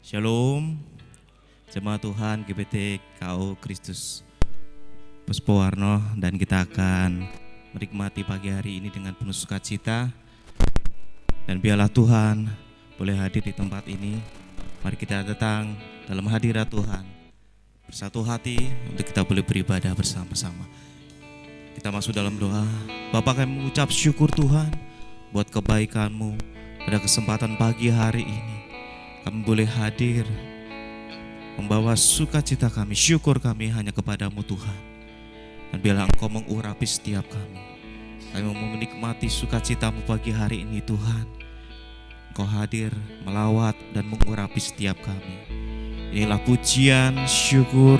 Shalom, jemaat Tuhan GBT KO Kristus Puspowarno, dan kita akan menikmati pagi hari ini dengan penuh sukacita. Dan biarlah Tuhan boleh hadir di tempat ini. Mari kita datang dalam hadirat Tuhan bersatu hati untuk kita boleh beribadah bersama-sama. Kita masuk dalam doa. Bapa, kami mengucap syukur Tuhan buat kebaikan-Mu pada kesempatan pagi hari ini. Kami boleh hadir membawa sukacita kami, syukur kami hanya kepadamu Tuhan. Dan biarlah Engkau mengurapi setiap kami. Kami mau menikmati sukacitamu pagi hari ini Tuhan. Engkau hadir, melawat dan mengurapi setiap kami. Inilah pujian, syukur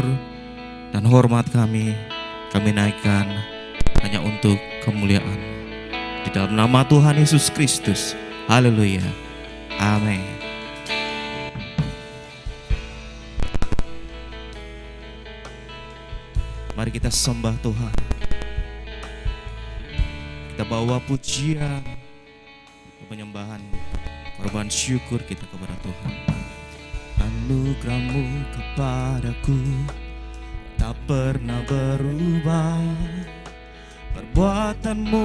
dan hormat kami naikkan hanya untuk kemuliaan. Di dalam nama Tuhan Yesus Kristus. Haleluya. Amin. Mari kita sembah Tuhan. Kita bawa pujian, penyembahan, korban syukur kita kepada Tuhan. Anugerah-Mu kepadaku tak pernah berubah. Perbuatan-Mu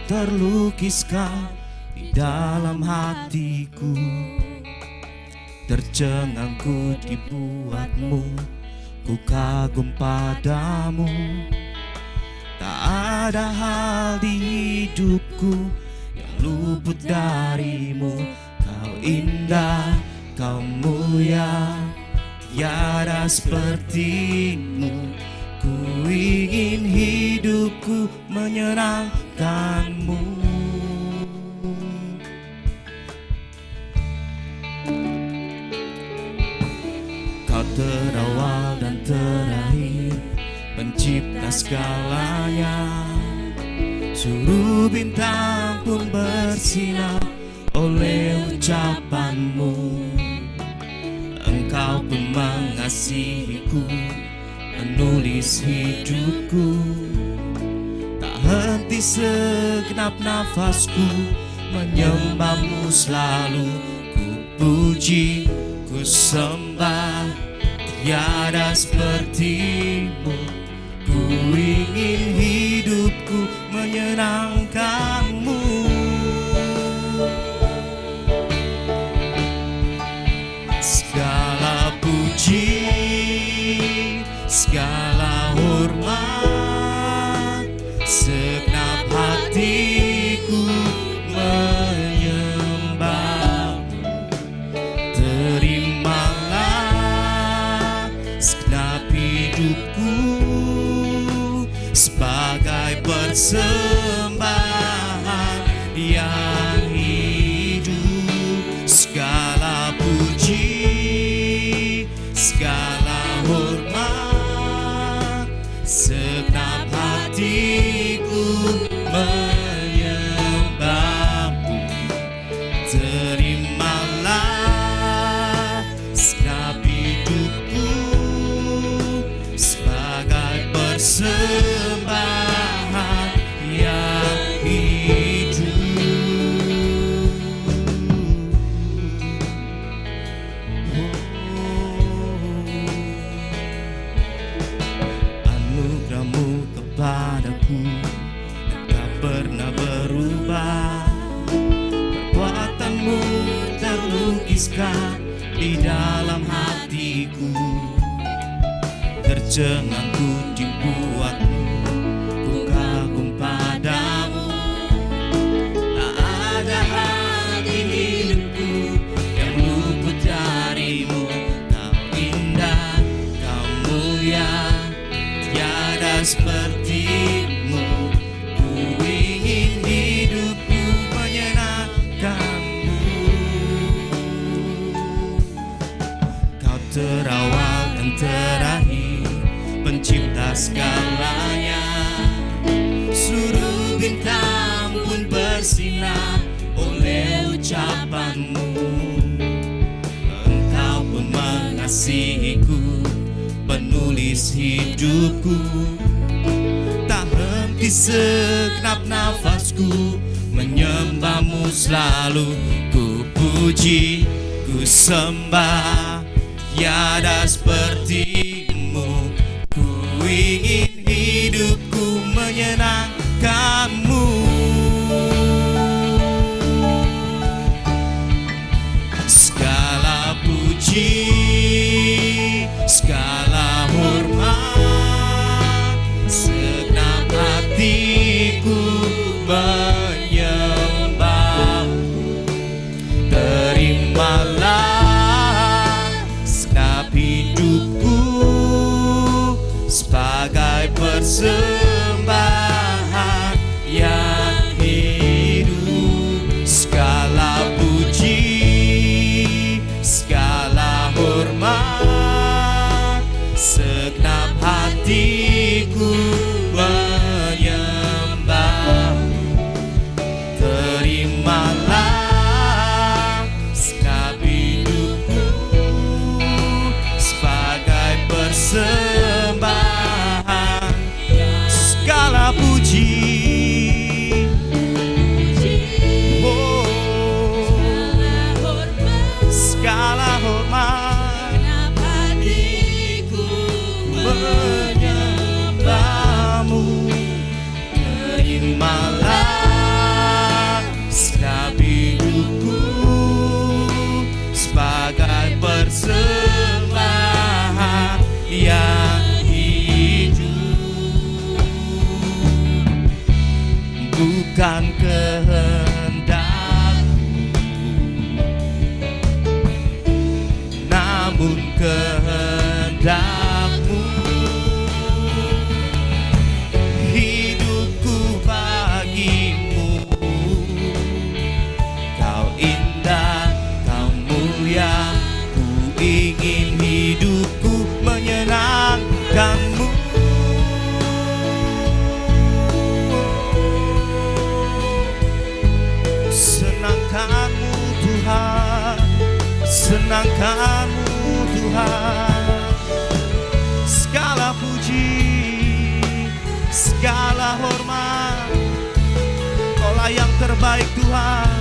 terlukiskan di dalam hatiku. Tercengangku dibuat-Mu, ku kagum padamu. Tak ada hal di hidupku yang luput darimu. Kau indah, Kau mulia, tiada sepertimu. Ku ingin hidupku menyenangkan-Mu. Kau terawal dan terakhir, pencipta segalanya. Suruh bintang pun bersinar oleh ucapan-Mu. Engkau pun mengasihiku, menulis hidupku. Tak henti segenap nafasku, menyembah-Mu selalu. Ku puji, ku sembah, tiada seperti-Mu. Ku ingin hidupku menyenangkan-Mu. Segala puji, segala hormat, segenap hatiku menyembah-Mu. Terimalah segenap hidupku sebagai persembahan yang hidup. Segala puji, segala hormat, segenap hatiku menyembah-Mu. Terimalah segenap hidupku sebagai persembahan yang hidup. Anugerah-Mu kepadaku tak pernah berubah. Perbuatan-Mu terlukiskan di dalam hatiku. Tercengangku dibuat-Mu, ku kagum padamu. Tak ada hal di hidupku yang luput darimu. Kau indah, Kau mulia, tiada seperti-Mu. Ku ingin hidupku menyenangkan-Mu. Kau terawal dan terakhir, pencipta segalanya. Seluruh bintang pun bersinar oleh ucapan-Mu. Engkau pun mengasihiku, penulis hidupku. Tak henti segenap nafasku, menyembah-Mu selalu. Ku puji, ku sembah, tiada sepertimu. Ku ingin hidupku menyenangkanmu. Segala puji, segala hormat, segenap hatiku menyembahmu. Terimalah segenap hidupku sebagai persembahan yang hidup. Segala puji, segala hormat, segenap hatiku menyembahmu. Terimalah segenap hidupku sebagai persembahan. Segala puji, segala hormat, menyembahmu. Terimalah segenap hidupku sebagai persembahan yang hidup. Bukan namun kehendak-Mu. Hidupku bagimu, Kau indah, Kau mulia. Ku ingin hidupku menyenangkan-Mu. Senangkan-Mu Tuhan, senangkan-Mu Tuhan. Segala puji, segala hormat, Kaulah yang terbaik Tuhan.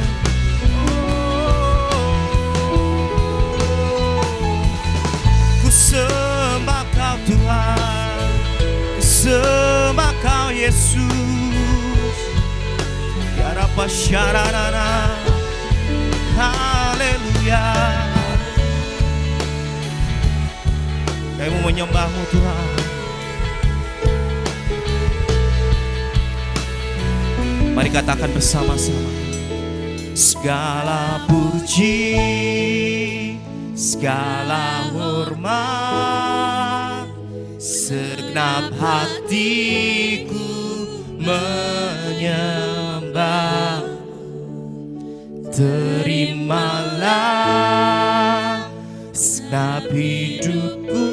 Ku sembah Kau Tuhan, ku sembah Kau Yesus. Ya Rabba Syaranana, haleluya. Kami mau menyembah-Mu Tuhan. Mari katakan bersama-sama. Segala puji, segala hormat, segenap hatiku menyembah. Terimalah segenap hidupku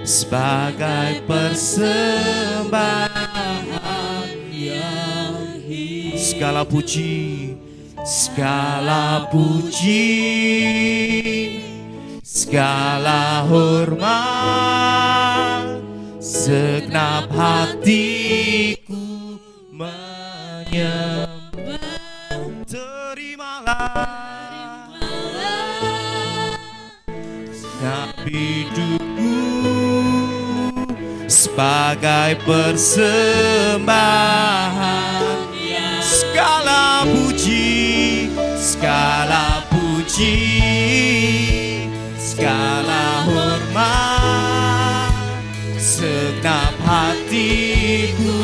sebagai persembahan yang hidup. Segala puji, segala puji, segala hormat, segenap hatiku menyembah. Terimalah segenap hidupku sebagai persembahan. Segala puji, segala puji, segala hormat, segenap hatiku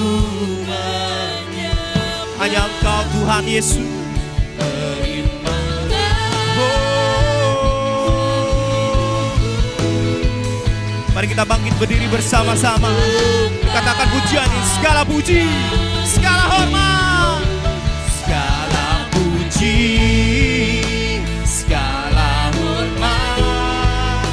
menyembah. Hanya Engkau Tuhan Yesus. Mari kita bangkit berdiri bersama-sama. Katakan pujian ini. Segala puji, segala hormat, segala puji, segala hormat,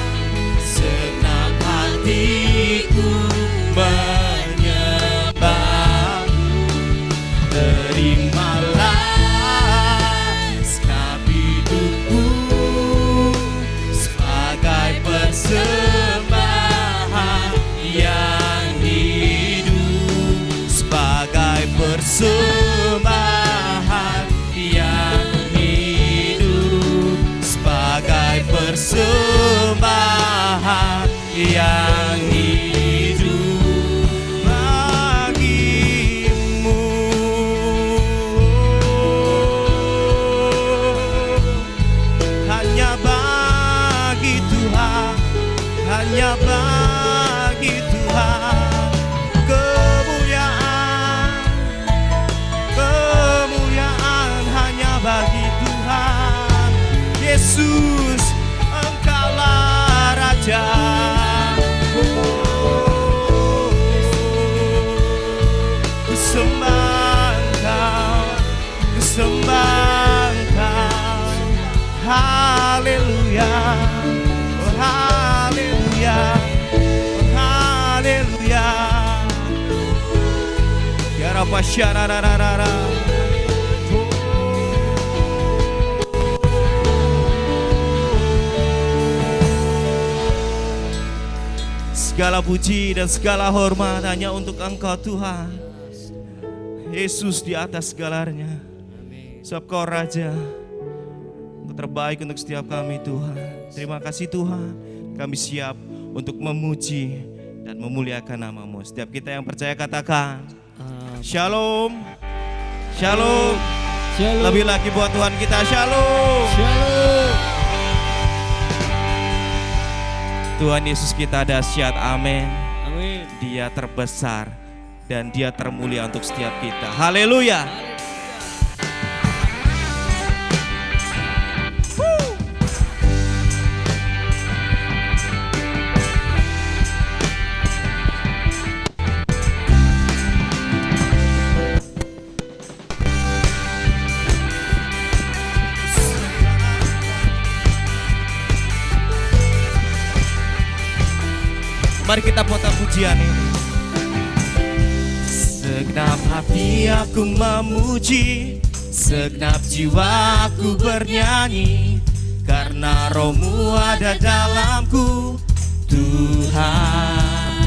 segenap hatiku menyembah-Mu. Terimalah segenap hidupku sebagai persembahan yang hidup, sebagai persembahan persembahan yang hidup bagimu. Hanya bagi Tuhan, hanya bagi Tuhan kemuliaan, kemuliaan hanya bagi Tuhan. Yesus, Engkaulah Raja. Ku sembah Engkau, ku sembah Engkau. Haleluya, oh haleluya, oh haleluya. Ya Rabba syarararara. Segala puji dan segala hormat hanya untuk Engkau Tuhan. Yesus di atas segalanya. Sebab Kau Raja, Engkau terbaik untuk setiap kami Tuhan. Terima kasih Tuhan, kami siap untuk memuji dan memuliakan nama-Mu. Setiap kita yang percaya katakan Shalom, Shalom, Shalom. Lebih lagi buat Tuhan kita, Shalom, Shalom. Tuhan Yesus kita dahsyat, amin. Amin. Dia terbesar dan Dia termulia untuk setiap kita. Haleluya. Mari kita potong pujian ini. Segenap hati aku memuji, segenap jiwaku bernyanyi, karena Roh-Mu ada dalamku, Tuhan.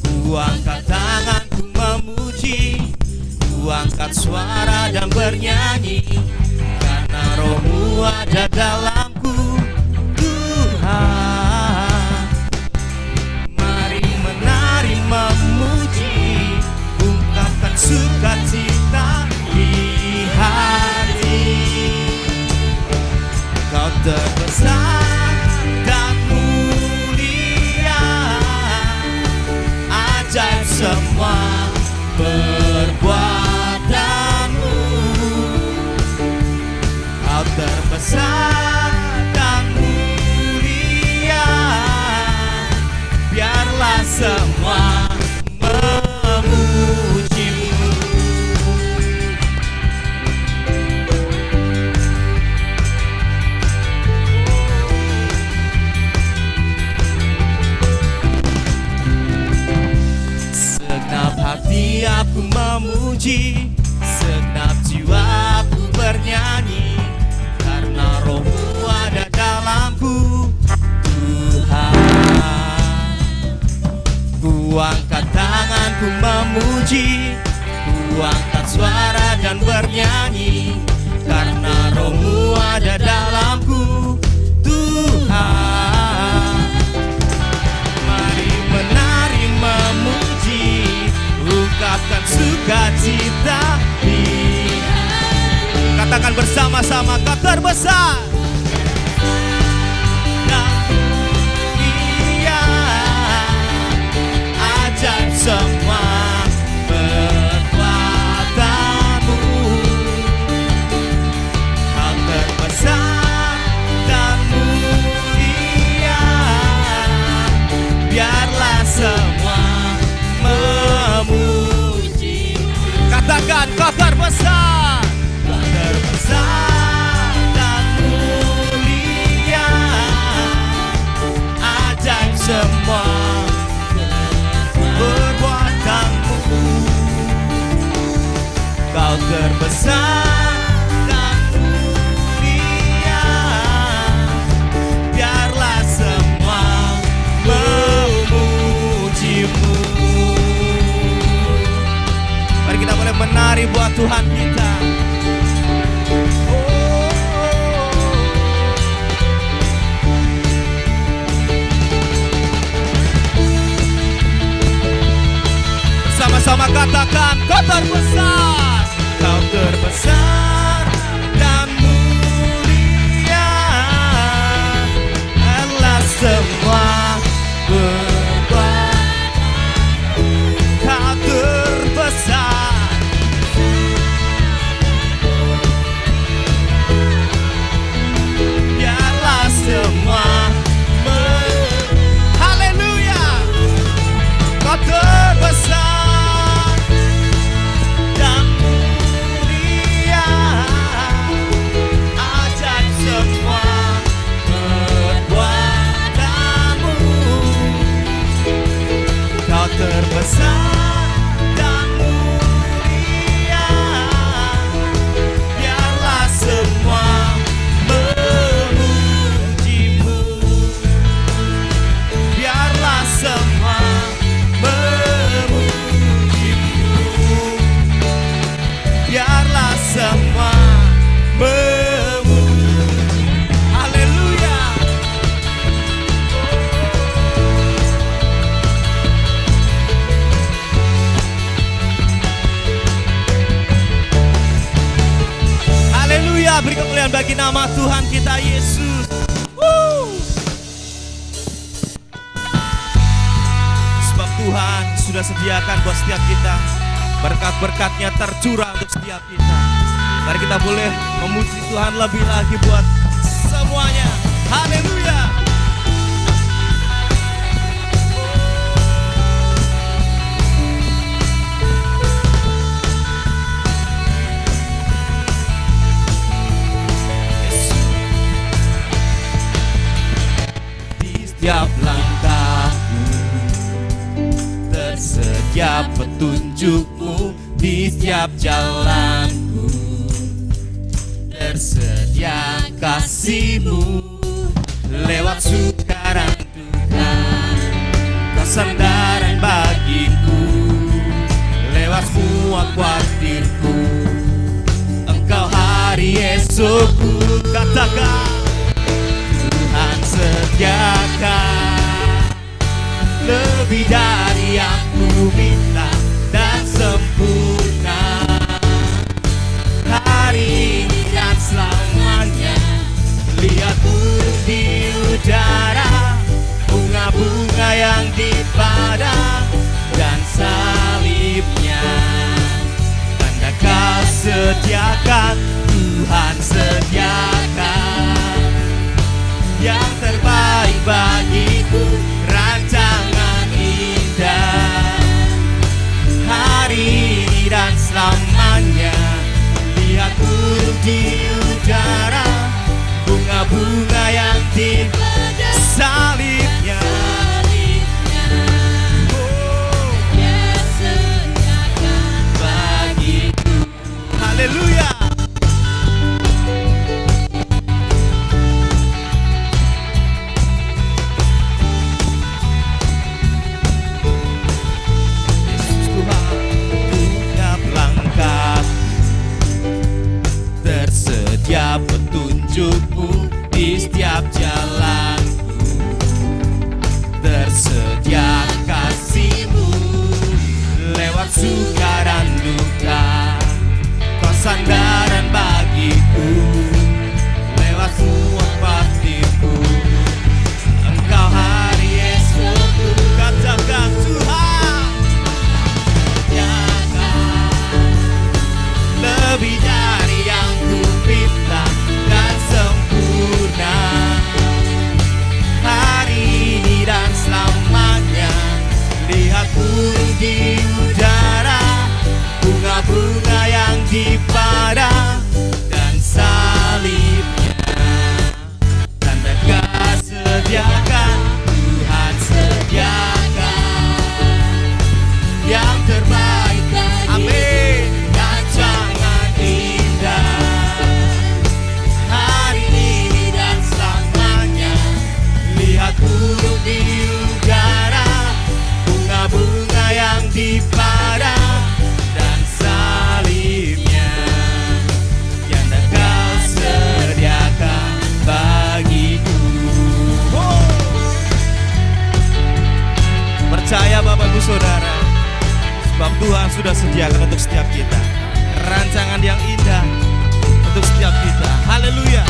Ku angkat tanganku memuji, ku angkat suara dan bernyanyi, karena Roh-Mu ada dalamku, Tuhan. Memuji, ungkapkan sukacita di hati. Kau terbesar dan mulia, ajaib semua perbuatanmu. Kau terbesar dan mulia, biarlah semua memuji-Mu. Segenap hati aku memuji, segenap jiwaku bernyanyi, karena Roh-Mu ada dalamku, Tuhan. Ku angkat tanganku memuji, ku angkat suara dan bernyanyi, karena Roh-Mu ada dalamku, Tuhan. Mari menari memuji, ungkapkan sukacita di hati. Katakan bersama-sama, Kau terbesar. Semua perbuatanmu, Kau terbesar dan mulia, biarlah semua memuji-Mu. Katakan Kau terbesar, Kau terbesar dan mulia, ajaib semua perbuatanmu. Kau terbesar dan mulia, biarlah semua memuji-Mu. Mari kita boleh menari buat Tuhan kita. katakan kau terbesar. Kau terbesar dan mulia, adalah semua beban. Kau terbesar, biarlah semua haleluya. Kau terbesar dan mulia, ajaib semua perbuatanmu. Kau terbesar dan mulia, biarlah semua memujimu. Biarlah semua memujimu. Biarlah semua memujimu. Haleluya. Haleluya, beri kemuliaan bagi nama Tuhan kita Yesus. Sebab Tuhan sudah sediakan buat setiap kita, berkat-berkatnya tercurah untuk setiap kita. Mari kita boleh memuji Tuhan lebih lagi buat semuanya. Haleluya. Setiap langkahku tersedia petunjukmu, di setiap jalanku tersedia kasihmu. Lewat suka dan duka, kau sandaran bagiku. Lewat semua khawatirku, Engkau hari esokku. Katakan Tuhan sediakan lebih dari yang ku minta dan sempurna. Hari ini dan selamanya, lihat burung di udara, bunga-bunga yang di padang, dan salibnya. Tanda kau sediakan, Tuhan sediakan yang terbaik bagiku, rancangan indah. Hari ini dan selamanya, lihat burung di udara, bunga-bunga yang di salibnya. Dia sediakan bagiku. Haleluya. Tersedia petunjukmu di setiap jalanku, tersedia kasihmu. Lewat suka dan duka, kau sandaran bagiku. Lewat semua pastiku, Engkau hari esokku. Katakan Tuhan lebih dari yang ku minta dan sempurna. Hari ini dan selamanya, lihat burung di udara, bunga-bunga yang di padang, dan salibnya. Tanda kau sediakan, Tuhan sediakan yang terbaik. Amin. Burung di udara, bunga-bunga yang di padang, dan salibnya yang kau sediakan bagiku. Percaya Bapak Ibu Saudara, Sebab Tuhan sudah sediakan untuk setiap kita rancangan yang indah untuk setiap kita. Haleluya.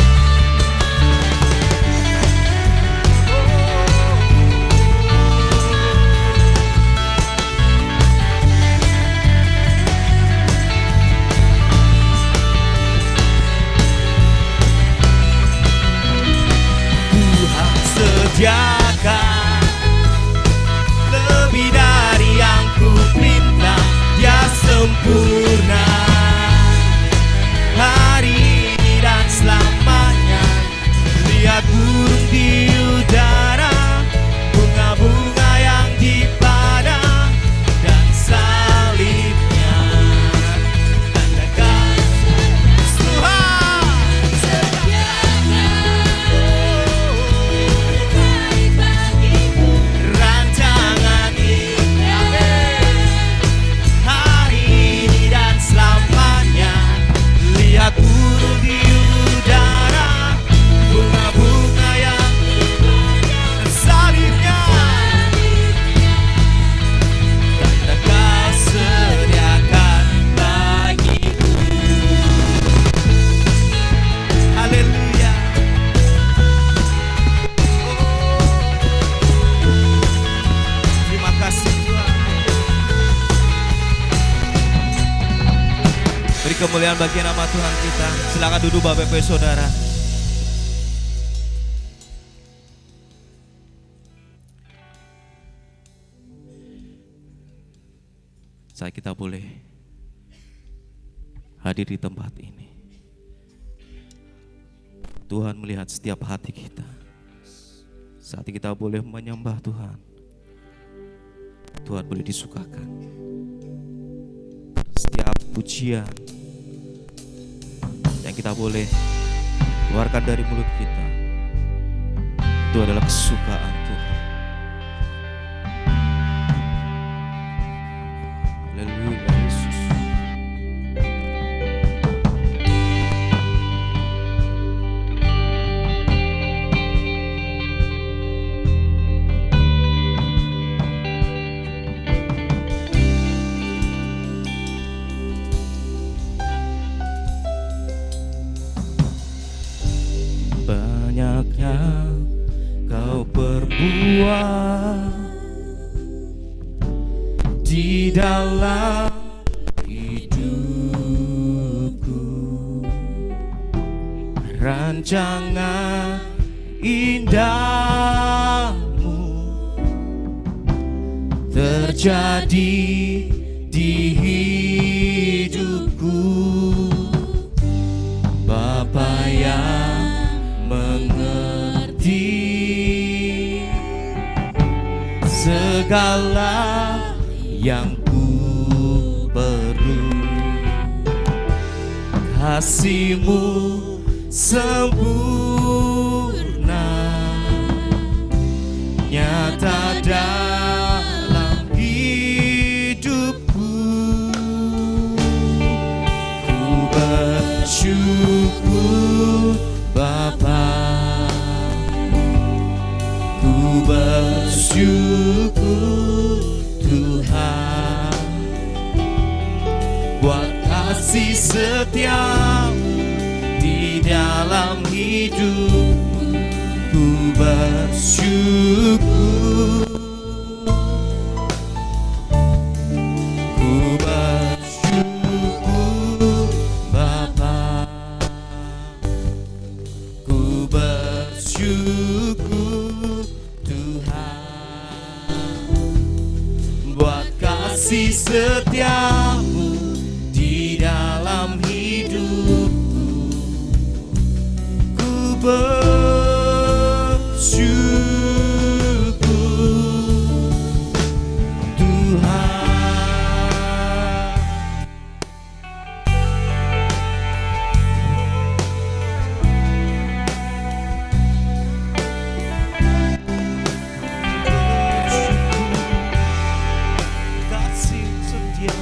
Tuhan sediakan lebih dari yang ku minta, Dia sempurna hari ini dan selamanya. Lihat burung di udara, bunga-bunga yang di padang, dan salibnya tanda kasih Tuhan. Rancangan hari ini dan selamanya. Lihat burung di udara, bunga-bunga yang salibnya tanda kasediakan bagiku. Haleluya. Terima kasih Tuhan. Beri kemuliaan bagi nama Tuhan kita. Silakan duduk Bapak Ibu Saudara. Saat kita boleh hadir di tempat ini, Tuhan melihat setiap hati kita. Saat kita boleh menyembah Tuhan, Tuhan boleh disukakan. Setiap pujian yang kita boleh keluarkan dari mulut kita, itu adalah kesukaan Tuhan. Haleluya Yesus. Banyaknya kau perbuat di dalam hidupku, rancangan indahmu terjadi di hidupku. Bapa yang mengerti segala yang ku perlu, kasih-Mu sempurna nyata dalam hidupku. Ku bersyukur Bapa, ku bersyukur Tuhan buat kasih setiamu di dalam hidupku. Ku bersyukur, ku bersyukur Bapa, ku bersyukur Tuhan buat kasih setiamu di dalam hidupku. Ku bersyukur Tuhan. Kasih setiamu.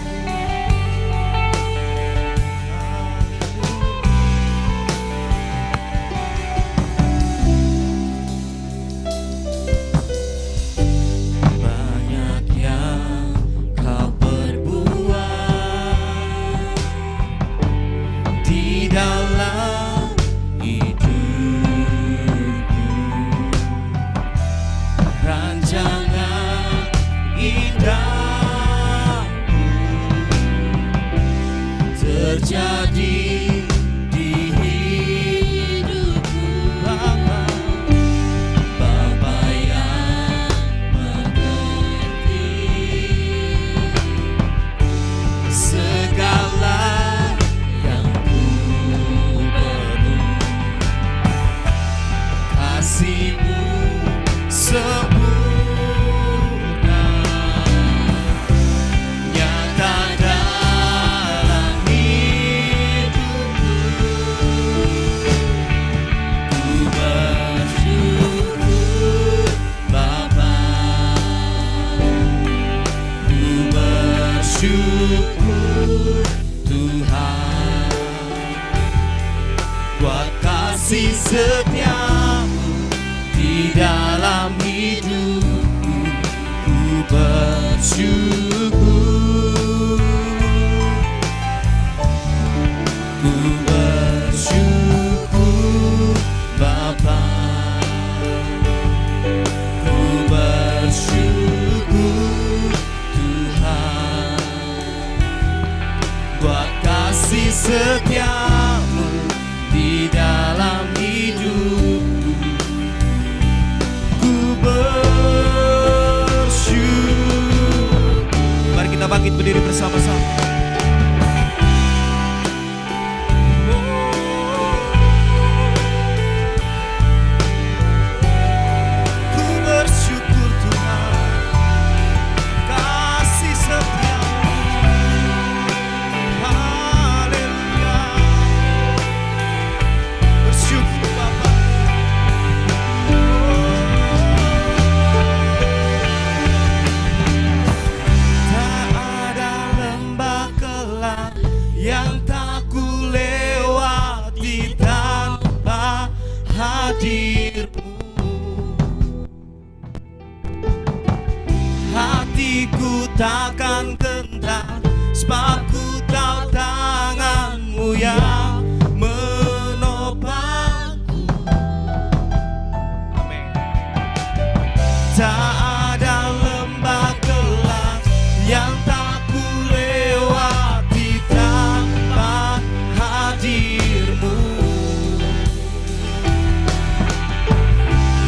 kasih-Mu sempurna, nyata dalam hidupku. Ku bersyukur Bapa, ku bersyukur Tuhan, buat kasih setia-Mu di dalam hidupku. Ku bersyukur, ku bersyukur Bapa, ku bersyukur Tuhan, buat kasih setia-Mu di dalam hidupku. Ku bersyukur. Mari kita bangkit berdiri bersama-sama. Ku bersyukur Tuhan, kasih setia-Mu. Haleluya. Bersyukur Bapa. Tak ada lembah gelap yang tak ku lewati tanpa hadir-Mu. Hatiku takkan gentar, sebab ku tahu tangan-Mu yang menopangku. Amin. Tak ada lembah gelap yang tak ku lewati tanpa hadir-Mu.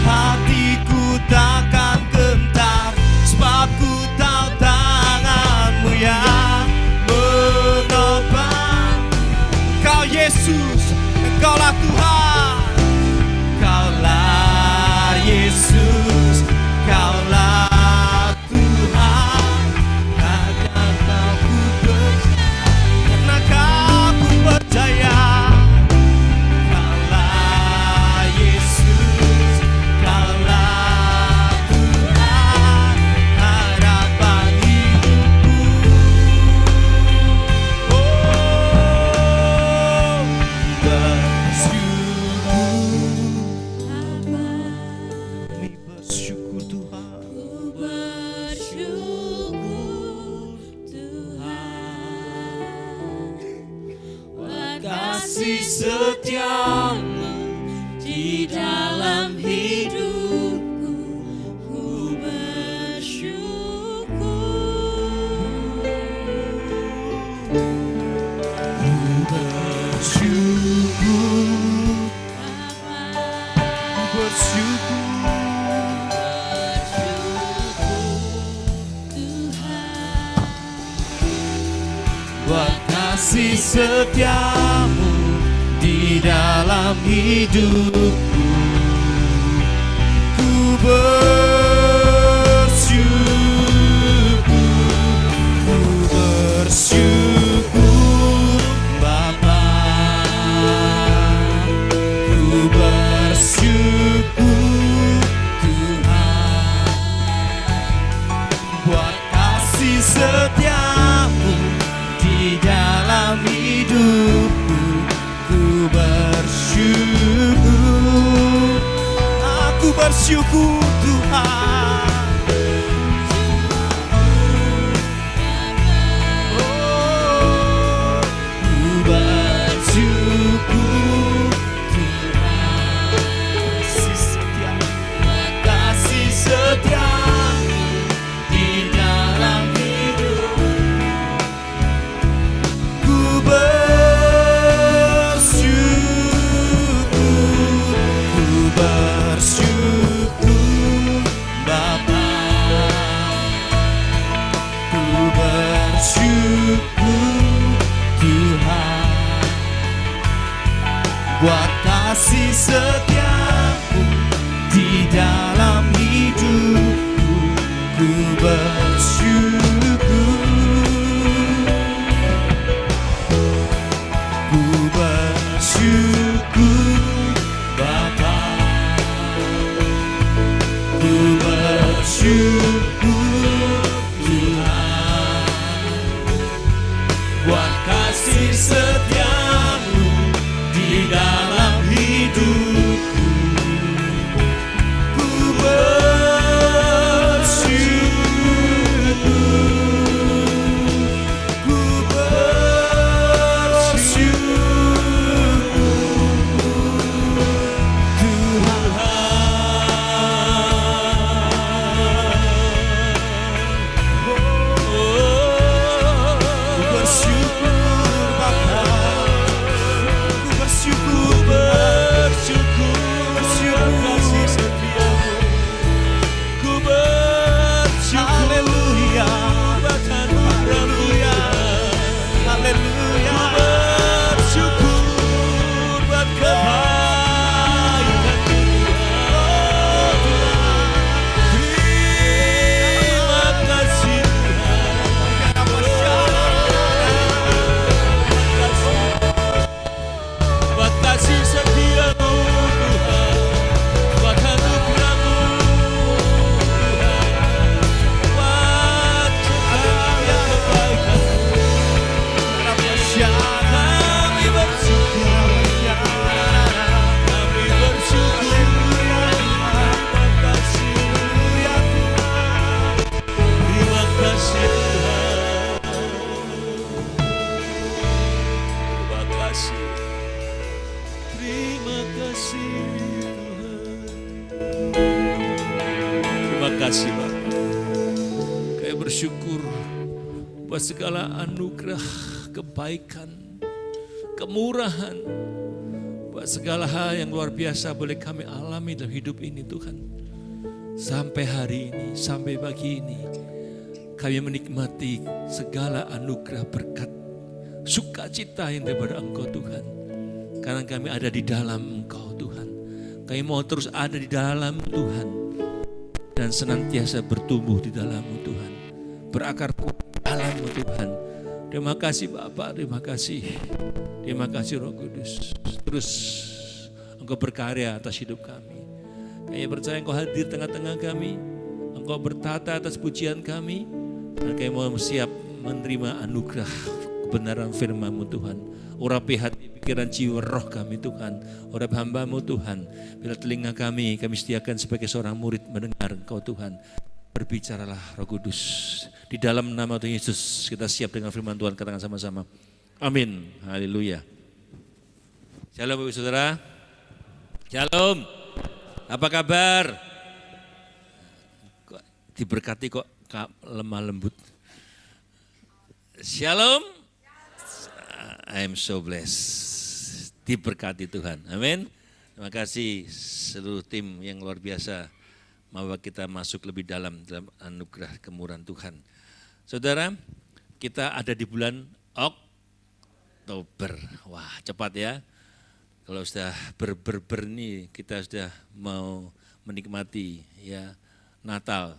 Hatiku takkan gentar, sebab ku tahu tangan-Mu yang menopang. Engkau Yesus, Engkaulah Tuhan, Engkaulah Yesus, Engkaulah Tuhan. Karena Kau ku percaya, karena Kau ku percaya. Engkaulah Yesus, Engkaulah Tuhan, harapan hidupku. Kami bersyukur Tuhan. Kasih setia-Mu di dalam hidupku. Ku bersyukur, ku bersyukur, ku bersyukur Tuhan. buat kasih setia-Mu di dalam hidupku. Ku bersyukur Bapa, ku bersyukur Tuhan, buat kasih setia-Mu di dalam hidupku. Ku bersyukur, aku bersyukur Tuhan. Oh, ku bersyukur Tuhan, kasih setia-Mu, kasih setia-Mu di dalam hidupku. Ku bersyukur Bapa, ku bersyukur Tuhan, buat kasih setia-Mu Ku bersyukur Tuhan buat kasih setiamu di dalam hidupku. Ku bersyukur, ku bersyukur kasih Bapak. Kami bersyukur buat segala anugerah, kebaikan, kemurahan, buat segala hal yang luar biasa boleh kami alami dalam hidup ini Tuhan. Sampai hari ini, sampai pagi ini, kami menikmati segala anugerah berkat, sukacita yang daripada Engkau Tuhan. Karena kami ada di dalam Engkau Tuhan. Kami mau terus ada di dalam Tuhan. Dan senantiasa bertumbuh di dalam-Mu Tuhan. Berakar kuat dalam-Mu Tuhan. Terima kasih Bapak, terima kasih. Terima kasih Roh Kudus. Terus Engkau berkarya atas hidup kami. Kami percaya Engkau hadir tengah-tengah kami. Engkau bertata atas pujian kami. Dan kami mau siap menerima anugerah kebenaran firman-Mu Tuhan. Urapi hati, pikiran, jiwa, roh kami Tuhan. Urapi hamba-Mu Tuhan. Bila telinga kami sediakan sebagai seorang murid mendengar Engkau Tuhan. Berbicaralah Roh Kudus. Di dalam nama Tuhan Yesus kita siap dengan firman Tuhan, katakan sama-sama. Amin. Haleluya. Shalom Bapak Saudara. Shalom. Apa kabar? Kok diberkati kok lemah lembut. Shalom. I am so blessed. Diberkati Tuhan. Amin. Terima kasih seluruh tim yang luar biasa membawa kita masuk lebih dalam anugerah kemurahan Tuhan. Saudara, kita ada di bulan Oktober. Wah, cepat ya. Kalau sudah ber nih, kita sudah mau menikmati ya Natal,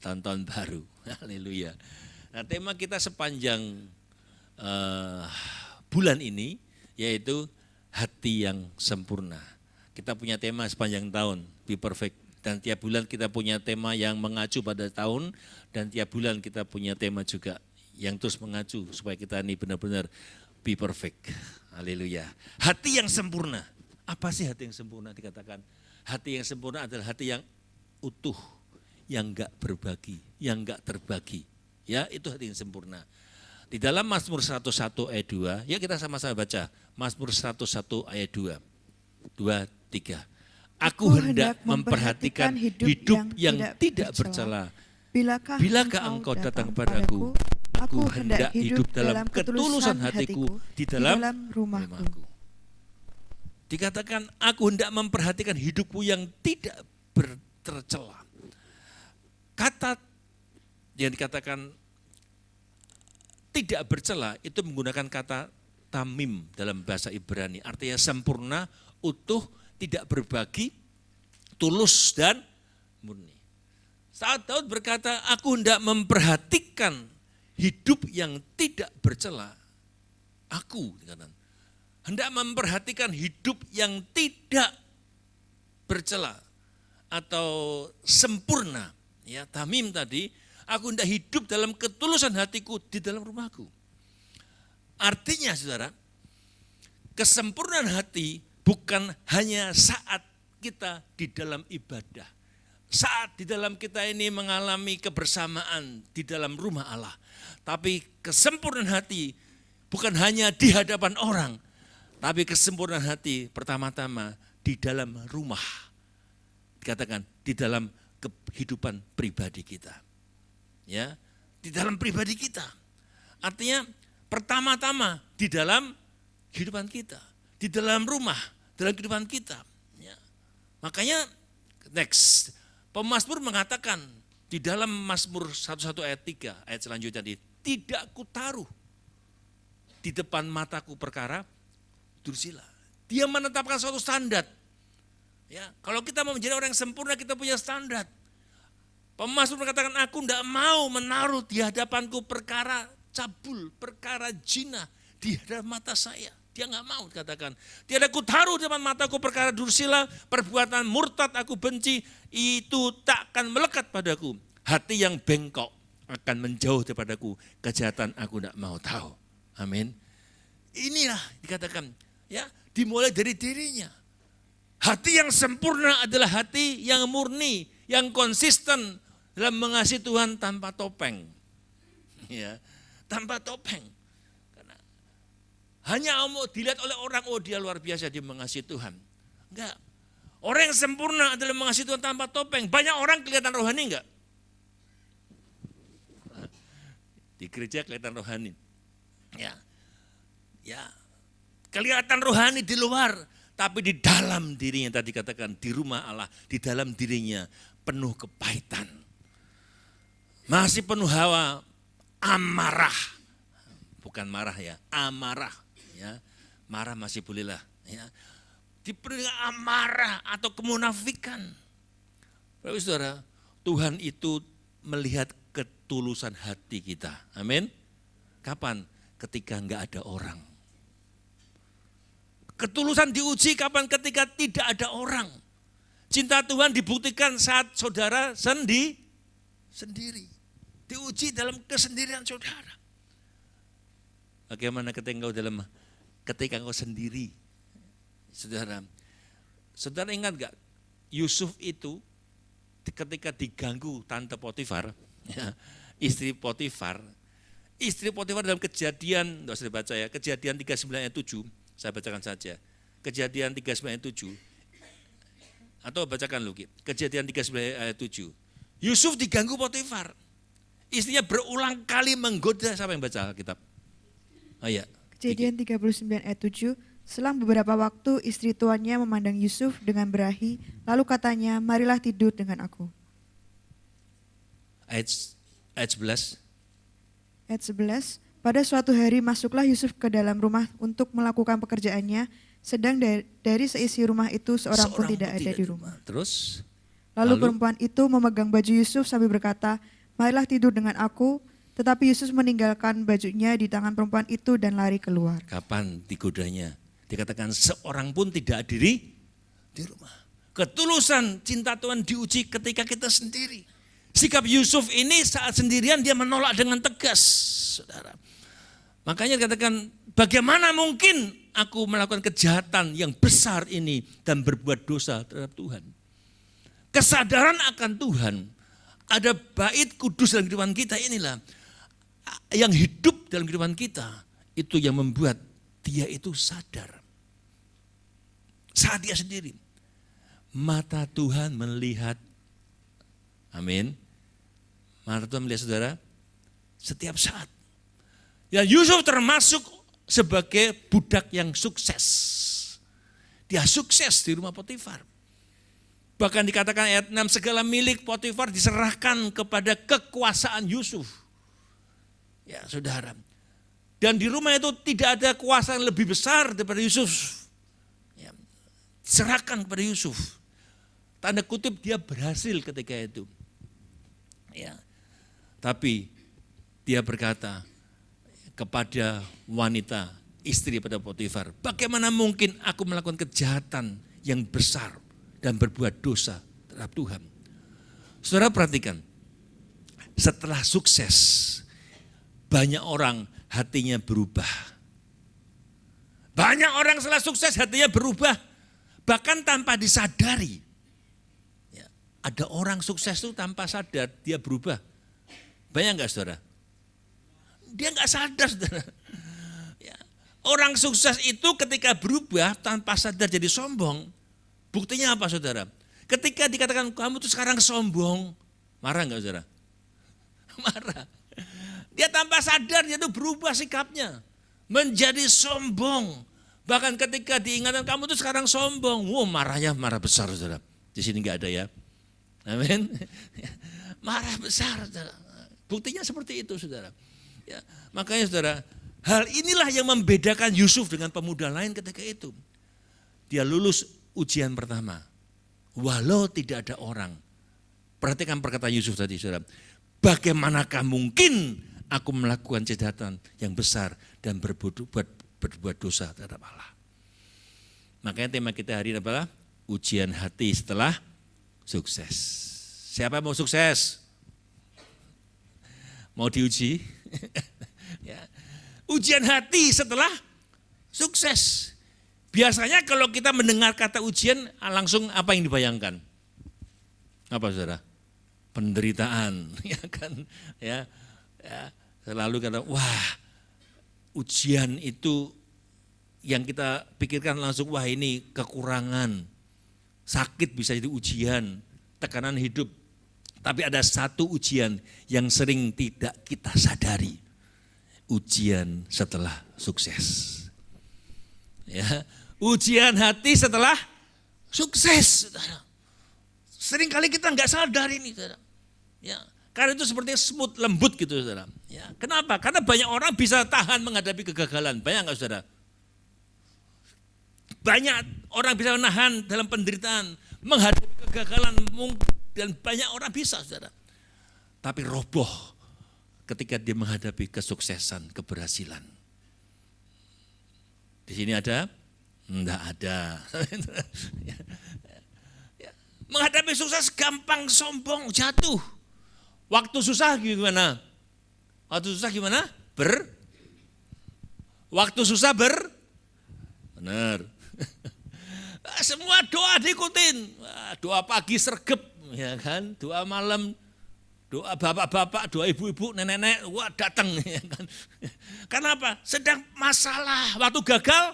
tahun-tahun baru. Haleluya. Nah, tema kita sepanjang bulan ini yaitu hati yang sempurna. Kita punya tema sepanjang tahun, be perfect. Dan tiap bulan kita punya tema yang mengacu pada tahun, dan tiap bulan kita punya tema juga yang terus mengacu supaya kita ini benar-benar be perfect. Haleluya. Hati yang sempurna. Apa sih hati yang sempurna dikatakan? Hati yang sempurna adalah hati yang utuh, yang enggak berbagi, yang enggak terbagi. Ya, itu hati yang sempurna. Di dalam Mazmur 101 ayat 2, ya kita sama-sama baca. Mazmur 101 ayat 2, 2, 3. Aku hendak memperhatikan hidup yang tidak bercela. Bilakah engkau datang kepadaku, aku hendak hidup dalam ketulusan hatiku di dalam rumahku. Dikatakan aku hendak memperhatikan hidupku yang tidak tercela. Kata yang dikatakan tidak bercela itu menggunakan kata tamim dalam bahasa Ibrani. Artinya sempurna, utuh, tidak berbagi, tulus dan murni. Saat Daud berkata, aku hendak memperhatikan hidup yang tidak bercela. Aku hendak memperhatikan hidup yang tidak bercela. atau sempurna. Ya, tamim tadi, aku hendak hidup dalam ketulusan hatiku di dalam rumahku. Artinya saudara, kesempurnaan hati bukan hanya saat kita di dalam ibadah. Saat di dalam kita ini mengalami kebersamaan di dalam rumah Allah. Tapi kesempurnaan hati bukan hanya di hadapan orang. Tapi kesempurnaan hati pertama-tama di dalam rumah. Dikatakan di dalam kehidupan pribadi kita. Ya, di dalam pribadi kita. Artinya pertama-tama di dalam kehidupan kita, di dalam rumah, dalam kehidupan kita. Ya. Makanya next, pemazmur mengatakan di dalam Mazmur 1 ayat 3, ayat selanjutnya tadi, tidak kutaruh di depan mataku perkara dursila. Dia menetapkan suatu standar. Ya, kalau kita mau menjadi orang yang sempurna, kita punya standar. Pemazmur mengatakan, aku tidak mau menaruh di hadapanku perkara cabul, perkara zina di hadapan mata saya. Dia nggak mau dikatakan. Tiada ku taruh di depan mataku perkara dursila, perbuatan murtad aku benci, itu takkan melekat padaku. Hati yang bengkok akan menjauh daripadaku, kejahatan aku tidak mau tahu. Amin. Inilah dikatakan, ya, dimulai dari dirinya. Hati yang sempurna adalah hati yang murni, yang konsisten dalam mengasihi Tuhan tanpa topeng. Ya, tanpa topeng. Karena hanya mau dilihat oleh orang, oh dia luar biasa, dia mengasihi Tuhan. Enggak. Orang yang sempurna adalah mengasihi Tuhan tanpa topeng. Banyak orang kelihatan rohani enggak? Di gereja kelihatan rohani. Ya. Ya. Kelihatan rohani di luar. Tapi di dalam dirinya tadi katakan, di rumah Allah, di dalam dirinya penuh kepahitan. Masih penuh hawa amarah. Bukan marah ya, amarah. Ya, marah masih bolehlah. Ya. Dipenuhi amarah atau kemunafikan. Bapak saudara, Tuhan itu melihat ketulusan hati kita. Amin. Kapan? Ketika enggak ada orang. Ketulusan diuji kapan? Ketika tidak ada orang. Cinta Tuhan dibuktikan saat saudara sendiri. Diuji dalam kesendirian saudara. Bagaimana ketika engkau sendiri? Saudara ingat gak? Yusuf itu ketika diganggu tante Potifar, ya, istri Potifar dalam Kejadian, tidak usah dibaca ya, Kejadian 39 ayat 7, saya bacakan saja. Kejadian 39 ayat 7. Atau bacakan lagi. Kejadian 39 ayat 7. Yusuf diganggu Potifar. Istrinya berulang kali menggoda. Siapa yang baca Alkitab? Oh ya. Kejadian 39 ayat 7. Selang beberapa waktu istri tuannya memandang Yusuf dengan berahi, lalu katanya, marilah tidur dengan aku. Ayat 11. Ayat 11. Pada suatu hari masuklah Yusuf ke dalam rumah untuk melakukan pekerjaannya, sedang dari seisi rumah itu seorang pun tidak ada di rumah. Terus? Lalu perempuan itu memegang baju Yusuf sambil berkata, marilah tidur dengan aku, tetapi Yusuf meninggalkan bajunya di tangan perempuan itu dan lari keluar. Kapan digodanya? Dikatakan seorang pun tidak diri di rumah. Ketulusan cinta Tuhan diuji ketika kita sendiri. Sikap Yusuf ini saat sendirian dia menolak dengan tegas, saudara. Makanya dikatakan, bagaimana mungkin aku melakukan kejahatan yang besar ini dan berbuat dosa terhadap Tuhan. Kesadaran akan Tuhan, ada bait kudus dalam kehidupan kita inilah, yang hidup dalam kehidupan kita, itu yang membuat dia itu sadar. Saat dia sendiri, mata Tuhan melihat, amin, mata Tuhan melihat saudara, setiap saat. Dan Yusuf termasuk sebagai budak yang sukses. Dia sukses di rumah Potifar. Bahkan dikatakan ayat 6, segala milik Potifar diserahkan kepada kekuasaan Yusuf. Ya saudara. Dan di rumah itu tidak ada kuasa yang lebih besar daripada Yusuf. Ya, serahkan kepada Yusuf. Tanda kutip dia berhasil ketika itu. Ya. Tapi dia berkata kepada wanita istri pada Potifar, bagaimana mungkin aku melakukan kejahatan yang besar dan berbuat dosa terhadap Tuhan. Saudara perhatikan, setelah sukses, banyak orang hatinya berubah. Banyak orang setelah sukses hatinya berubah, bahkan tanpa disadari. Ya, ada orang sukses itu tanpa sadar dia berubah. Banyak enggak saudara? Dia enggak sadar saudara. Ya, orang sukses itu ketika berubah tanpa sadar jadi sombong. Buktinya apa saudara? Ketika dikatakan kamu tuh sekarang sombong, marah enggak saudara? Marah. Dia tanpa sadar dia tuh berubah sikapnya. Menjadi sombong. Bahkan ketika diingatkan kamu tuh sekarang sombong. Wow, marahnya marah besar saudara. Di sini enggak ada ya. Amin. Marah besar saudara. Buktinya seperti itu saudara. Ya, makanya saudara, hal inilah yang membedakan Yusuf dengan pemuda lain ketika itu. Dia lulus ujian pertama. Walau tidak ada orang. Perhatikan perkataan Yusuf tadi saudara. Bagaimanakah mungkin aku melakukan kejahatan yang besar dan berbuat dosa terhadap Allah. Makanya tema kita hari ini adalah ujian hati setelah sukses. Siapa mau sukses? Mau diuji? Ya. Ujian hati setelah sukses. Biasanya kalau kita mendengar kata ujian, langsung apa yang dibayangkan? Apa saudara? Penderitaan, ya kan? Ya, selalu kata, wah, ujian itu yang kita pikirkan langsung, wah ini kekurangan, sakit bisa jadi ujian, tekanan hidup. Tapi ada satu ujian yang sering tidak kita sadari, ujian setelah sukses. Ya, ujian hati setelah sukses. Sering kali kita nggak sadar ini, saudara. Ya, karena itu seperti smooth, lembut gitu, saudara. Ya, kenapa? Karena banyak orang bisa tahan menghadapi kegagalan. Banyak nggak, saudara? Banyak orang bisa menahan dalam penderitaan, menghadapi kegagalan, dan banyak orang bisa, saudara. Tapi roboh ketika dia menghadapi kesuksesan, keberhasilan. Di sini ada? Enggak ada. Menghadapi sukses gampang sombong, jatuh. Waktu susah gimana? Waktu susah gimana? Waktu susah benar. Semua doa diikutin. Doa pagi sergep, ya kan? Doa malam, doa bapak-bapak, doa ibu-ibu, nenek-nenek, wah datang. Ya kan? Kenapa? Sedang masalah, waktu gagal,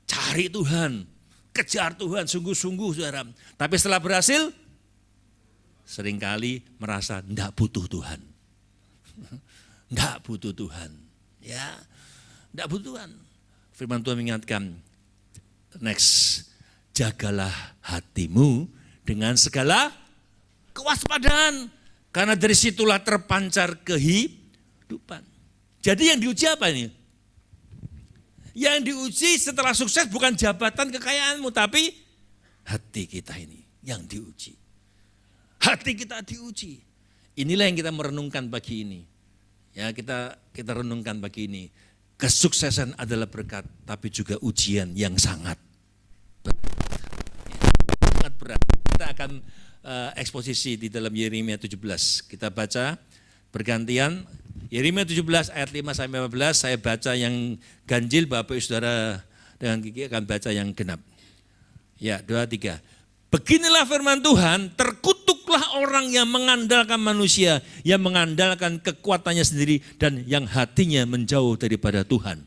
cari Tuhan. Kejar Tuhan sungguh-sungguh saudara. Tapi setelah berhasil, seringkali merasa enggak butuh Tuhan. Enggak butuh Tuhan. Ya, enggak butuh Tuhan. Firman Tuhan mengingatkan, next, jagalah hatimu dengan segala kewaspadaan. Karena dari situlah terpancar kehidupan. Jadi yang diuji apa ini? Yang diuji setelah sukses bukan jabatan kekayaanmu, tapi hati kita ini yang diuji. Hati kita diuji. Inilah yang kita merenungkan pagi ini. Ya, kita renungkan pagi ini. Kesuksesan adalah berkat, tapi juga ujian yang sangat berat. Kita akan eksposisi di dalam Yeremia 17. Kita baca bergantian. Yeremia 17 ayat 5 sampai 15, saya baca yang ganjil, Bapak Saudara dengan Kiki akan baca yang genap. Ya, 2, 3. Beginilah firman Tuhan, terkutuklah orang yang mengandalkan manusia, yang mengandalkan kekuatannya sendiri dan yang hatinya menjauh daripada Tuhan.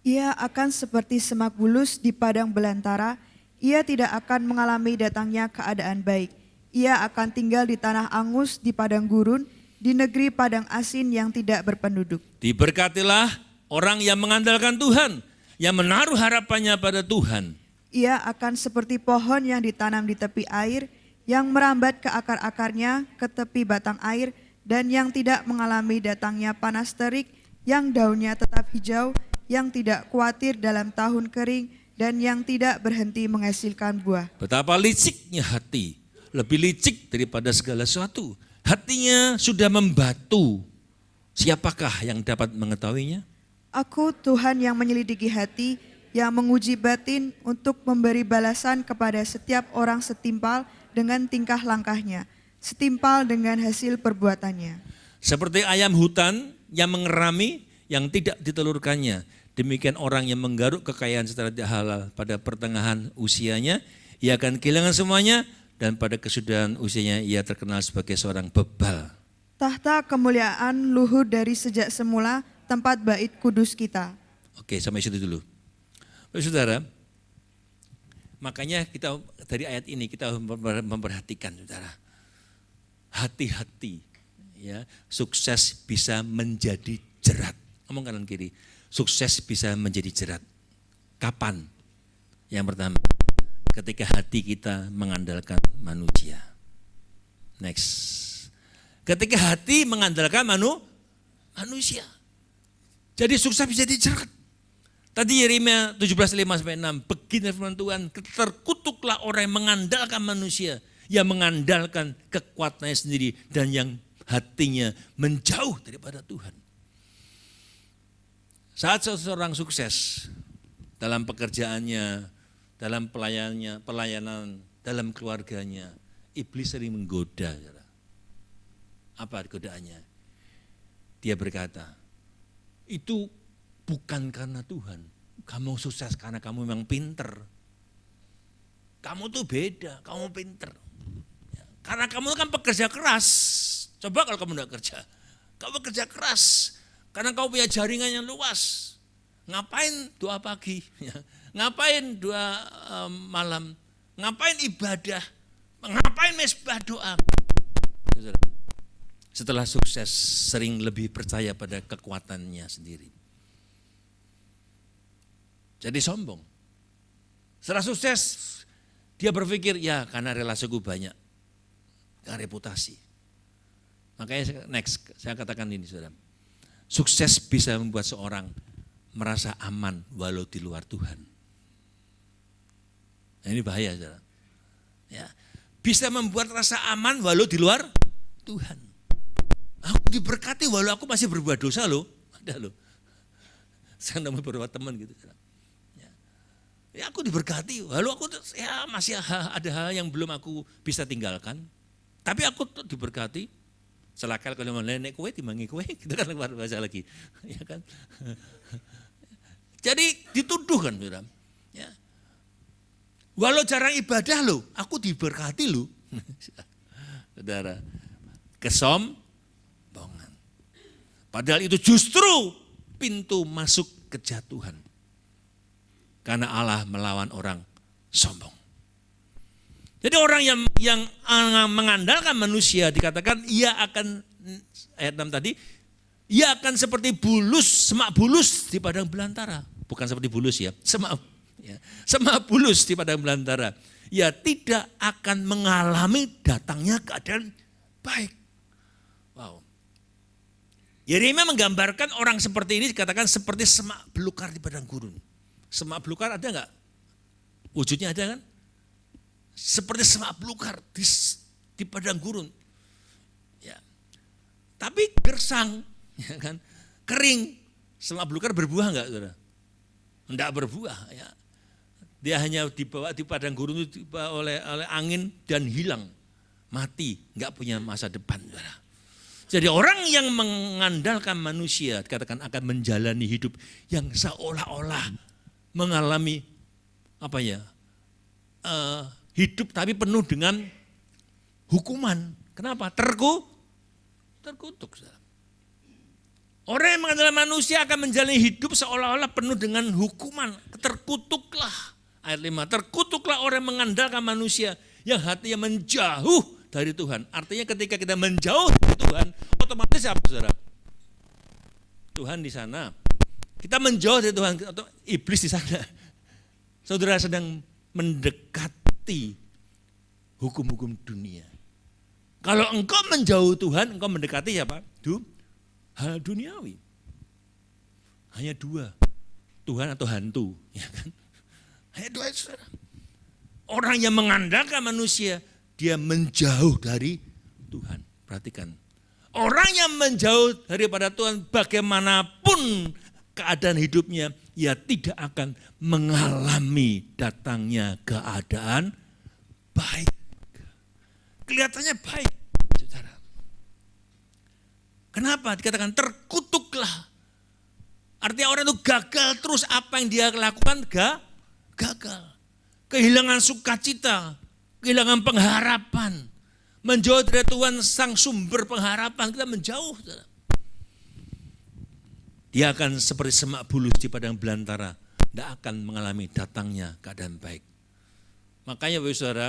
Ia akan seperti semak bulus di padang belantara, ia tidak akan mengalami datangnya keadaan baik. Ia akan tinggal di tanah angus, di padang gurun, di negeri padang asin yang tidak berpenduduk. Diberkatilah orang yang mengandalkan Tuhan, yang menaruh harapannya pada Tuhan. Ia akan seperti pohon yang ditanam di tepi air, yang merambat ke akar-akarnya ke tepi batang air, dan yang tidak mengalami datangnya panas terik, yang daunnya tetap hijau, yang tidak khawatir dalam tahun kering, dan yang tidak berhenti menghasilkan buah. Betapa liciknya hati, lebih licik daripada segala sesuatu. Hatinya sudah membatu. Siapakah yang dapat mengetahuinya? Aku Tuhan yang menyelidiki hati, yang menguji batin untuk memberi balasan kepada setiap orang setimpal dengan tingkah langkahnya, setimpal dengan hasil perbuatannya. Seperti ayam hutan yang mengerami yang tidak ditelurkannya. Demikian orang yang menggaruk kekayaan secara tidak halal pada pertengahan usianya, ia akan kehilangan semuanya dan pada kesudahan usianya ia terkenal sebagai seorang bebal. Tahta kemuliaan luhur dari sejak semula, tempat bait kudus kita. Oke, sampai situ dulu. Saudara, makanya kita dari ayat ini kita memperhatikan, saudara. Hati-hati, ya, sukses bisa menjadi jerat. Ngomong kanan kiri, sukses bisa menjadi jerat. Kapan? Yang pertama, ketika hati kita mengandalkan manusia. Next. Ketika hati mengandalkan manusia. Jadi sukses bisa dijerat. Tadi Yeremia 17:5-6, begini firman Tuhan, terkutuklah orang yang mengandalkan manusia, yang mengandalkan kekuatannya sendiri dan yang hatinya menjauh daripada Tuhan. Saat seseorang sukses dalam pekerjaannya, dalam pelayanan, dalam keluarganya, iblis sering menggoda. Apa godaannya? Dia berkata, itu bukan karena Tuhan. Kamu sukses karena kamu memang pinter. Kamu tuh beda, kamu pinter. Karena kamu kan pekerja keras. Coba kalau kamu tidak kerja. Kamu kerja keras. Karena kamu punya jaringan yang luas. Ngapain doa pagi? Ngapain doa malam? Ngapain ibadah? Ngapain mesbah doa? Setelah sukses sering lebih percaya pada kekuatannya sendiri. Jadi sombong. Setelah sukses dia berpikir, ya karena relasiku banyak. Karena reputasi. Makanya next saya katakan ini saudara. Sukses bisa membuat seorang merasa aman walau di luar Tuhan. Nah, ini bahaya saudara. Ya, bisa membuat rasa aman walau di luar Tuhan. Aku diberkati walau aku masih berbuat dosa loh. Ada loh. Saya namanya beberapa teman gitu. Ya aku diberkati walau aku ya masih ada hal yang belum aku bisa tinggalkan. Tapi aku tuh diberkati. Selakal kalau nenek kue timbangi kue. Kita kan bahasa lagi. Ya kan? Jadi dituduh kan saudara. Ya. Walau jarang ibadah loh. Aku diberkati loh. Saudara. Kesombongan. Padahal itu justru pintu masuk kejatuhan. Karena Allah melawan orang sombong. Jadi orang yang mengandalkan manusia dikatakan ia akan, ayat 6 tadi, ia akan seperti semak bulus di padang belantara. Bukan seperti bulus ya, semak bulus di padang belantara. Ia tidak akan mengalami datangnya keadaan baik. Wow. Yeremia menggambarkan orang seperti ini dikatakan seperti semak belukar di padang gurun. Semak belukar ada enggak? Wujudnya ada kan? Seperti semak belukar di padang gurun. Ya. Tapi gersang, ya kan? Kering. Semak belukar berbuah enggak, saudara? Enggak berbuah, ya. Dia hanya dibawa di padang gurun itu oleh angin dan hilang. Mati, enggak punya masa depan, saudara. Jadi orang yang mengandalkan manusia dikatakan akan menjalani hidup yang seolah-olah mengalami hidup tapi penuh dengan hukuman. Kenapa? Terkutuk. Orang yang mengandalkan manusia akan menjalani hidup seolah-olah penuh dengan hukuman. Terkutuklah. Ayat 5, terkutuklah orang yang mengandalkan manusia yang hatinya menjauh dari Tuhan. Artinya ketika kita menjauh dari Tuhan, otomatis apa saudara? Tuhan di sana. Kita menjauh dari Tuhan, atau iblis di sana. Saudara sedang mendekati hukum-hukum dunia. Kalau engkau menjauh Tuhan, engkau mendekati apa? Hal duniawi. Hanya dua, Tuhan atau hantu. Ya kan? Hanya dua itu saudara. Orang yang mengandalkan manusia, dia menjauh dari Tuhan. Perhatikan. Orang yang menjauh daripada Tuhan bagaimanapun keadaan hidupnya, ia tidak akan mengalami datangnya keadaan baik. kelihatannya baik, saudara. Kenapa dikatakan terkutuklah? Artinya orang itu gagal terus, apa yang dia lakukan gagal. Kehilangan sukacita, kehilangan pengharapan. Menjauh dari Tuhan sang sumber pengharapan, kita menjauh. Saudara. Dia akan seperti semak bulus di padang belantara, tidak akan mengalami datangnya keadaan baik. Makanya Bapak Saudara,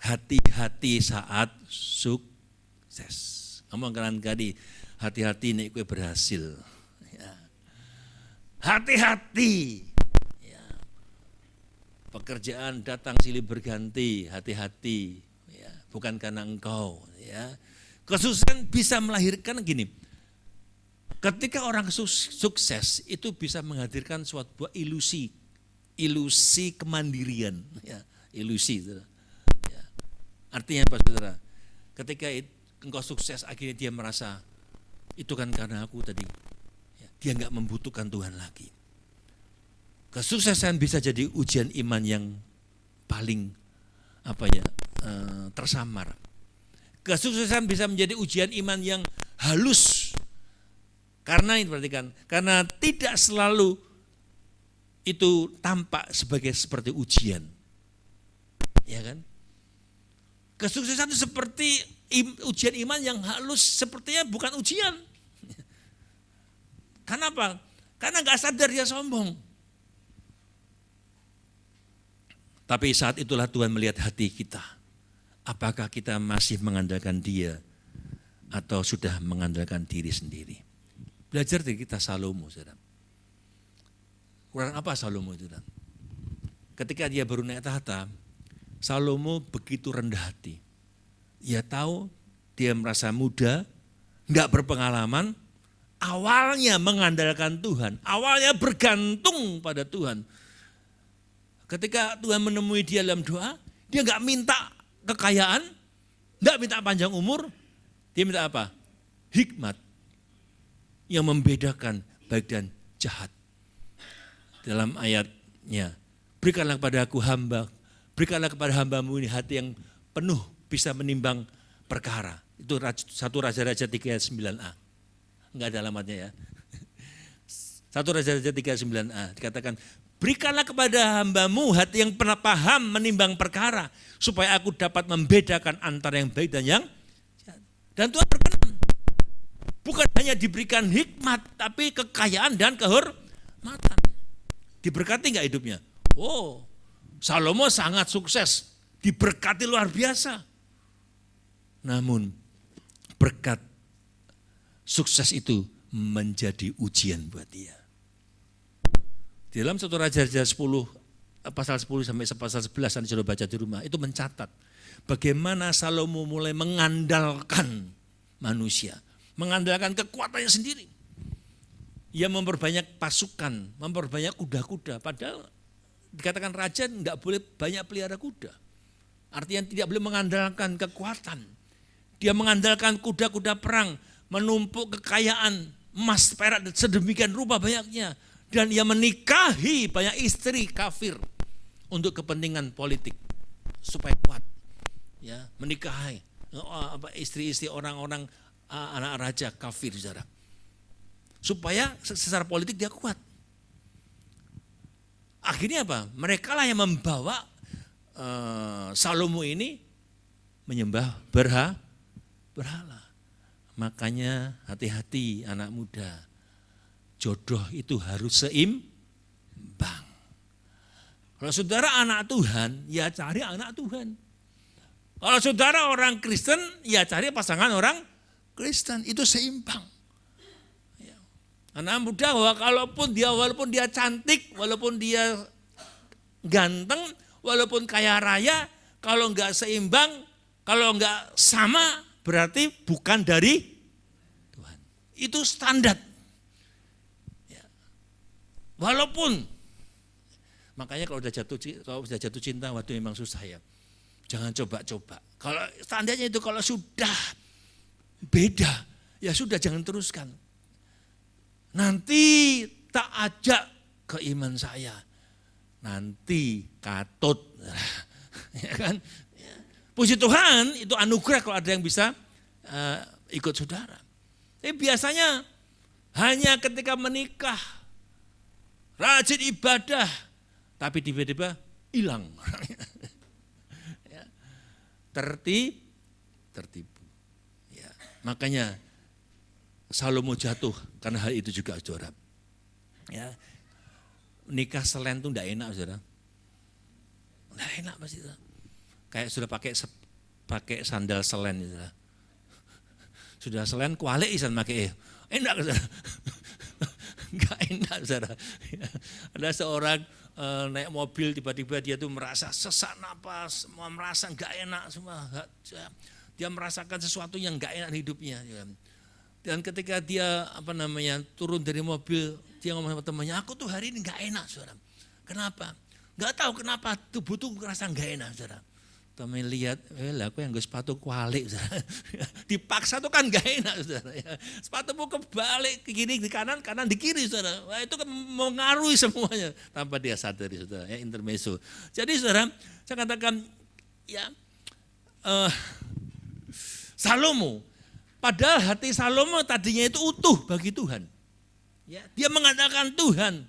hati-hati saat sukses. Kamu akan kali hati-hati nek kowe berhasil. Ya. Hati-hati. Ya. Pekerjaan datang silih berganti, hati-hati. Ya. Bukan karena engkau. Ya. Kesuksesan bisa melahirkan gini. Ketika orang sukses itu bisa menghadirkan suatu buah ilusi kemandirian, ya, ilusi. Ya. Artinya apa saudara? Ketika engkau sukses akhirnya dia merasa itu kan karena aku tadi, ya, dia nggak membutuhkan Tuhan lagi. Kesuksesan bisa jadi ujian iman yang paling tersamar. Kesuksesan bisa menjadi ujian iman yang halus. Karena ini perhatikan, karena tidak selalu itu tampak seperti ujian. Ya kan? Kesuksesan itu seperti ujian iman yang halus, sepertinya bukan ujian. Karena apa? Karena nggak sadar dia sombong. Tapi saat itulah Tuhan melihat hati kita. Apakah kita masih mengandalkan Dia atau sudah mengandalkan diri sendiri? Belajar dari kita Salomo, saudara. Kurang apa Salomo itu? Ketika dia baru naik tahta, Salomo begitu rendah hati. Dia tahu dia merasa muda, nggak berpengalaman, awalnya mengandalkan Tuhan, awalnya bergantung pada Tuhan. Ketika Tuhan menemui dia dalam doa, dia nggak minta kekayaan, nggak minta panjang umur, dia minta apa? Hikmat. Yang membedakan baik dan jahat. Dalam ayatnya, berikanlah kepada aku hamba, berikanlah kepada hambamu ini hati yang penuh bisa menimbang perkara. Itu 1 Raja-Raja 39a. Enggak ada alamatnya ya. 1 Raja-Raja 39a dikatakan, berikanlah kepada hambamu hati yang pernah paham menimbang perkara, supaya aku dapat membedakan antara yang baik dan yang jahat. Dan Tuhan berkenan. Bukan hanya diberikan hikmat, tapi kekayaan dan kehormatan. Diberkati enggak hidupnya? Oh, Salomo sangat sukses, diberkati luar biasa. Namun berkat sukses itu menjadi ujian buat dia. Di dalam 1 Raja-Raja 10, pasal 10 sampai pasal 11, nanti sudah baca di rumah, itu mencatat bagaimana Salomo mulai mengandalkan manusia. Mengandalkan kekuatannya sendiri. Ia memperbanyak pasukan, memperbanyak kuda-kuda. Padahal dikatakan raja enggak boleh banyak pelihara kuda. Artinya tidak boleh mengandalkan kekuatan. Dia mengandalkan kuda-kuda perang, menumpuk kekayaan, emas, perak, sedemikian rupa banyaknya. Dan ia menikahi banyak istri kafir untuk kepentingan politik. Supaya kuat. Ya, menikahi istri-istri orang-orang anak raja kafir, saudara. Supaya secara politik dia kuat. Akhirnya apa? Mereka lah yang membawa Salomo ini menyembah berhala. Makanya hati-hati anak muda. Jodoh itu harus seimbang. Kalau saudara anak Tuhan, ya cari anak Tuhan. Kalau saudara orang Kristen, ya cari pasangan orang Kristen, itu seimbang. Ya. Anak muda walaupun dia cantik, walaupun dia ganteng, walaupun kaya raya, kalau enggak seimbang, kalau enggak sama, berarti bukan dari Tuhan. Itu standar. Ya. Walaupun, makanya kalau sudah jatuh cinta, waktu memang susah ya. Jangan coba-coba. Kalau standarnya itu kalau sudah beda, ya sudah jangan teruskan. Nanti tak ajak ke iman saya. Nanti katut. Ya kan? Puji Tuhan itu anugerah kalau ada yang bisa ikut saudara. Tapi biasanya hanya ketika menikah, rajin ibadah, tapi tiba-tiba hilang. Ya. Tertipu. Ya. Makanya Salomo jatuh karena hal itu juga, saudara. Ya. Nikah selen itu enggak enak, saudara. Enggak enak pasti, saudara. Kayak sudah pakai sandal selen, saudara. Sudah selen kualik isan pakai enak, saudara. Enggak enak, saudara. Ya. Ada seorang naik mobil tiba-tiba dia tuh merasa sesak napas, semua merasa enggak enak semua. Dia merasakan sesuatu yang enggak enak di hidupnya. Ya. Dan ketika dia turun dari mobil, dia ngomong sama temannya, aku tuh hari ini enggak enak, saudara. Kenapa? Enggak tahu kenapa tubuh tuh ngerasa enggak enak, saudara. Teman lihat, aku yang gue sepatu kualik, saudara. Dipaksa tuh kan enggak enak, saudara. Sepatumu kebalik ke kiri, di kanan di kiri, saudara. Wah, itu kan mengaruhi semuanya tanpa dia sadari, saudara. Ya, intermezzo. Jadi, saudara, saya katakan, ya, Salomo. Padahal hati Salomo tadinya itu utuh bagi Tuhan. Ya, dia mengandalkan Tuhan.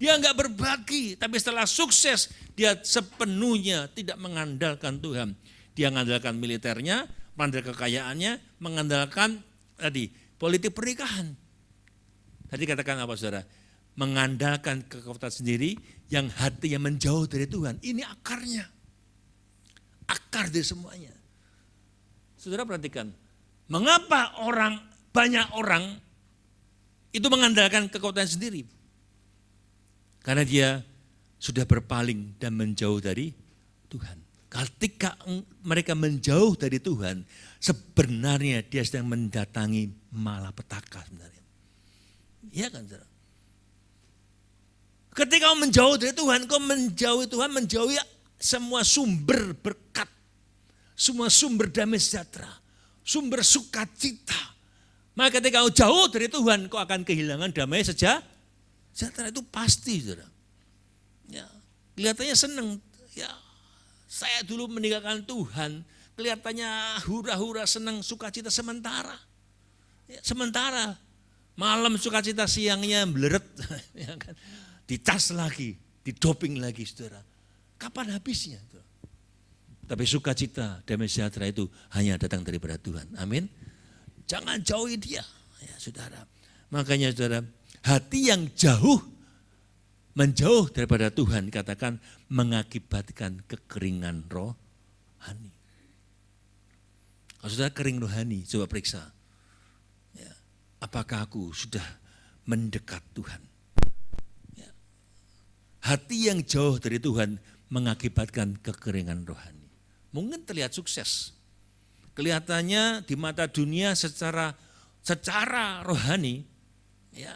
Dia enggak berbagi, tapi setelah sukses dia sepenuhnya tidak mengandalkan Tuhan. Dia mengandalkan militernya, mengandalkan kekayaannya, mengandalkan politik pernikahan. Tadi katakan apa, saudara? Mengandalkan kekuatan sendiri yang hatinya menjauh dari Tuhan. Ini akarnya. Akar dari semuanya. Saudara perhatikan. Mengapa banyak orang itu mengandalkan kekuatan sendiri? Karena dia sudah berpaling dan menjauh dari Tuhan. Ketika mereka menjauh dari Tuhan, sebenarnya dia sedang mendatangi malapetaka sebenarnya. Iya kan, saudara? Ketika kau menjauh dari Tuhan, kau menjauhi Tuhan, menjauhi semua sumber berkat, semua sumber damai sejahtera, sumber sukacita. Maka ketika kau jauh dari Tuhan, kau akan kehilangan damai sejahtera, itu pasti, saudara. Ya, kelihatannya senang. Ya, saya dulu meninggalkan Tuhan, kelihatannya hura-hura senang, sukacita sementara. Ya, sementara, malam sukacita, siangnya meleret, ya kan? Dicas lagi, didoping lagi, saudara. Kapan habisnya? Saudara? Tapi sukacita, damai sejahtera itu hanya datang daripada Tuhan. Amin. Jangan jauhi dia, ya saudara. Makanya saudara, hati yang menjauh daripada Tuhan, katakan mengakibatkan kekeringan rohani. Kalau saudara kering rohani, coba periksa. Ya, apakah aku sudah mendekat Tuhan? Ya. Hati yang jauh dari Tuhan mengakibatkan kekeringan rohani. Mungkin terlihat sukses. Kelihatannya di mata dunia secara rohani, ya,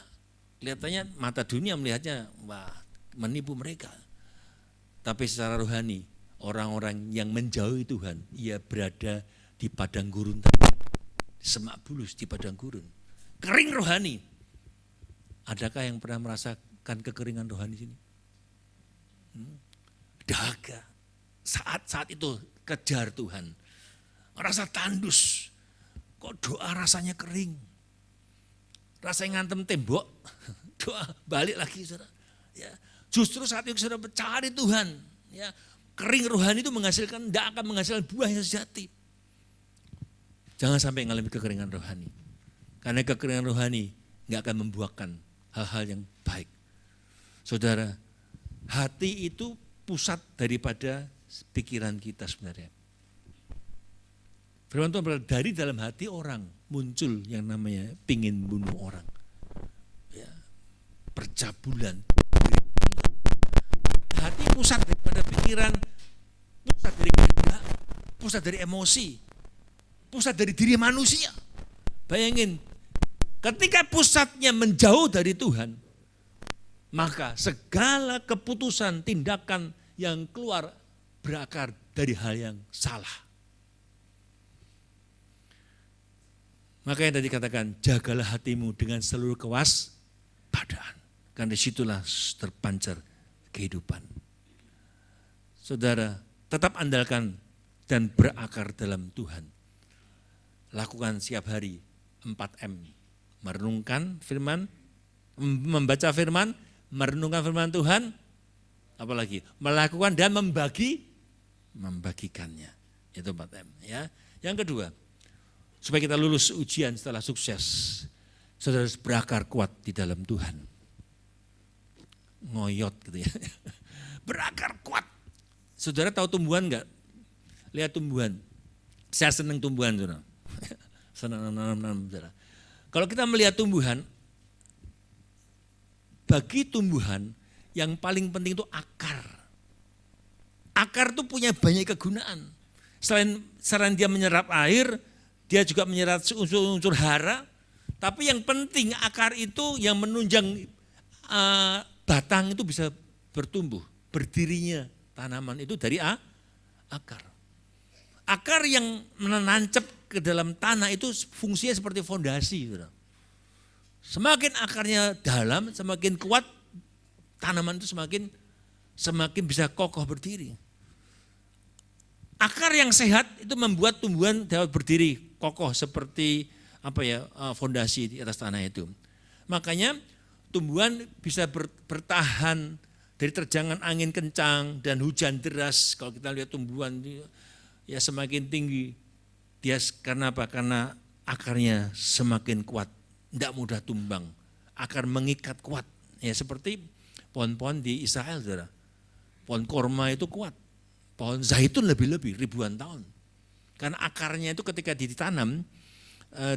kelihatannya mata dunia melihatnya wah, menipu mereka. Tapi secara rohani, orang-orang yang menjauhi Tuhan, ia berada di padang gurun, semak bulus di padang gurun. Kering rohani. Adakah yang pernah merasakan kekeringan rohani sini? Dahaga. Saat itu kejar Tuhan. Rasa tandus. Kok doa rasanya kering. Rasanya ngantem tembok. Doa balik lagi, saudara. Ya, justru saat itu saudara mencari Tuhan. Ya, kering rohani itu tidak akan menghasilkan buah yang sejati. Jangan sampai mengalami kekeringan rohani. Karena kekeringan rohani nggak akan membuahkan hal-hal yang baik. Saudara, hati itu pusat daripada pikiran kita sebenarnya. Firman Tuhan berkata, dari dalam hati orang muncul yang namanya pingin bunuh orang. Ya, percabulan. Hati pusat daripada pikiran, pusat dari kehendak, pusat dari emosi, pusat dari diri manusia. Bayangin, ketika pusatnya menjauh dari Tuhan, maka segala keputusan, tindakan yang keluar berakar dari hal yang salah. Makanya tadi katakan, jagalah hatimu dengan seluruh kewaspadaan. Karena disitulah terpancar kehidupan. Saudara, tetap andalkan dan berakar dalam Tuhan. Lakukan setiap hari 4M. Merenungkan firman, membaca firman, merenungkan firman Tuhan, apalagi melakukan dan membagikannya. Itu 4M ya. Yang kedua, supaya kita lulus ujian setelah sukses, saudara harus berakar kuat di dalam Tuhan. Ngoyot gitu ya. Berakar kuat. Saudara tahu tumbuhan enggak? Lihat tumbuhan. Saya senang tumbuhan, saudara. Senang nanam, saudara. Kalau kita melihat tumbuhan, bagi tumbuhan yang paling penting itu akar. Akar itu punya banyak kegunaan. Selain dia menyerap air, dia juga menyerap unsur-unsur hara. Tapi yang penting akar itu yang menunjang batang itu bisa bertumbuh. Berdirinya tanaman itu dari akar. Akar yang menancap ke dalam tanah itu fungsinya seperti fondasi. Semakin akarnya dalam, semakin kuat, tanaman itu semakin bisa kokoh berdiri. Akar yang sehat itu membuat tumbuhan dapat berdiri kokoh seperti fondasi di atas tanah itu. Makanya tumbuhan bisa bertahan dari terjangan angin kencang dan hujan deras. Kalau kita lihat tumbuhan ya semakin tinggi, dia karena apa? Karena akarnya semakin kuat, tidak mudah tumbang. Akar mengikat kuat, ya seperti pohon-pohon di Israel, saudara. Pohon korma itu kuat, pohon zaitun lebih-lebih ribuan tahun. Karena akarnya itu ketika ditanam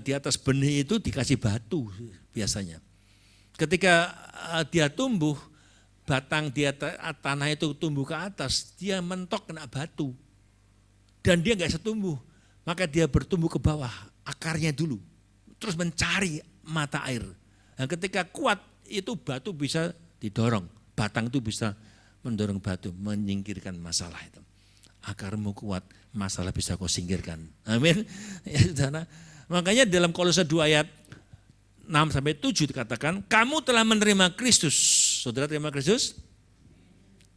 di atas benih itu dikasih batu biasanya. Ketika dia tumbuh, batang di atas tanah itu tumbuh ke atas, dia mentok kena batu. Dan dia enggak bisa tumbuh, maka dia bertumbuh ke bawah, akarnya dulu. Terus mencari mata air. Dan ketika kuat, itu batu bisa didorong. Batang itu bisa mendorong batu, menyingkirkan masalah itu. Akarmu kuat, masalah bisa kau singkirkan. Amin. Ya, saudara. Makanya dalam Kolose 2 ayat 6-7 dikatakan, kamu telah menerima Kristus. Saudara terima Kristus?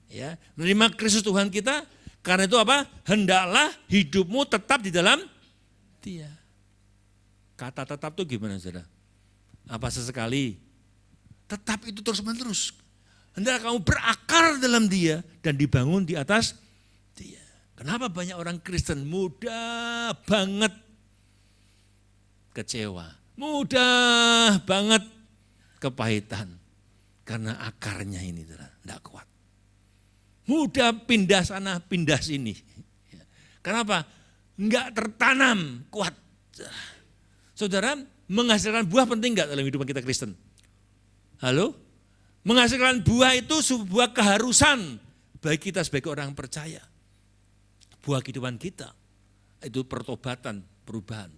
Ya, menerima Kristus Tuhan kita. Karena itu apa? Hendaklah hidupmu tetap di dalam Dia. Kata tetap itu gimana, saudara? Apa sesekali? Tetap itu terus menerus. Hendaklah kamu berakar dalam Dia dan dibangun di atas Dia. Kenapa banyak orang Kristen mudah banget kecewa, mudah banget kepahitan, karena akarnya ini tidak kuat. Mudah pindah sana, pindah sini. Kenapa? Enggak tertanam kuat. Saudara, menghasilkan buah penting enggak dalam hidup kita Kristen? Halo? Menghasilkan buah itu sebuah keharusan bagi kita sebagai orang percaya. Buah kehidupan kita itu pertobatan, perubahan.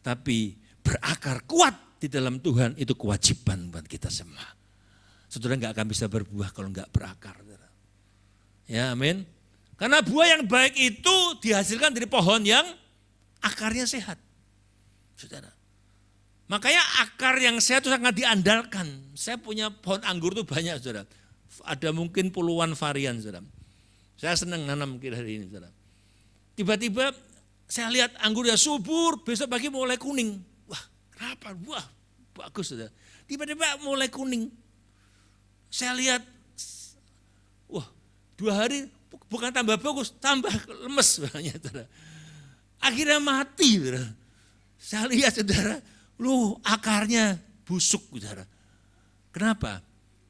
Tapi berakar kuat di dalam Tuhan itu kewajiban buat kita semua. Saudara enggak akan bisa berbuah kalau enggak berakar. Ya, amin. Karena buah yang baik itu dihasilkan dari pohon yang akarnya sehat. Saudara. Makanya akar yang sehat itu sangat diandalkan. Saya punya pohon anggur itu banyak, saudara. Ada mungkin puluhan varian, saudara. Saya senang nanam kira hari ini, saudara. Tiba-tiba saya lihat anggurnya subur, besok pagi mulai kuning. Wah, kenapa? Wah, bagus, saudara. Tiba-tiba mulai kuning. Saya lihat, wah, 2 hari bukan tambah bagus, tambah lemes. Saudara. Akhirnya mati. Saudara. Saya lihat, saudara, akarnya busuk. Saudara. Kenapa?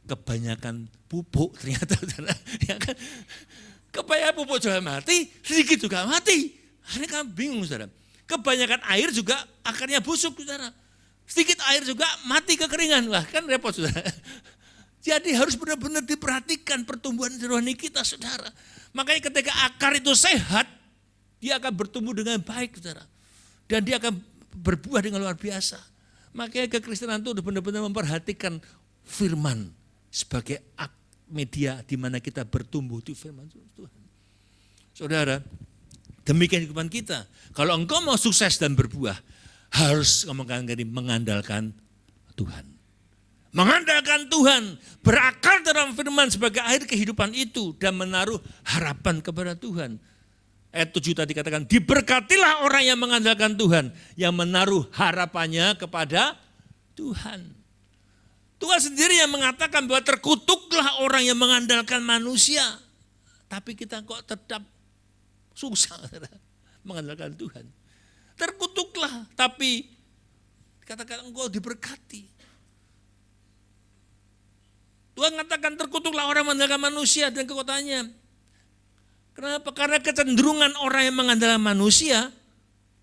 Kebanyakan pupuk ternyata. Saudara. Ya kan? Kebanyakan pupuk juga mati, sedikit juga mati. Akhirnya kan bingung, saudara. Kebanyakan air juga akarnya busuk, saudara. Sedikit air juga mati kekeringan. Wah, kan repot, saudara. Jadi harus benar-benar diperhatikan pertumbuhan rohani kita, saudara. Makanya ketika akar itu sehat, dia akan bertumbuh dengan baik, saudara. Dan dia akan berbuah dengan luar biasa. Makanya kekristenan itu benar-benar memperhatikan firman sebagai media di mana kita bertumbuh di firman Tuhan. Saudara, demikian kehidupan kita. Kalau engkau mau sukses dan berbuah, harus mengandalkan Tuhan. Mengandalkan Tuhan, berakar dalam firman sebagai akhir kehidupan itu dan menaruh harapan kepada Tuhan. Ayat 7 tadi katakan, diberkatilah orang yang mengandalkan Tuhan, yang menaruh harapannya kepada Tuhan. Tuhan sendiri yang mengatakan bahwa terkutuklah orang yang mengandalkan manusia. Tapi kita kok tetap susah mengandalkan Tuhan. Terkutuklah, tapi katakan engkau diberkati. Tuhan katakan terkutuklah orang yang mengandalkan manusia dan kekuatannya. Kenapa? Karena kecenderungan orang yang mengandalkan manusia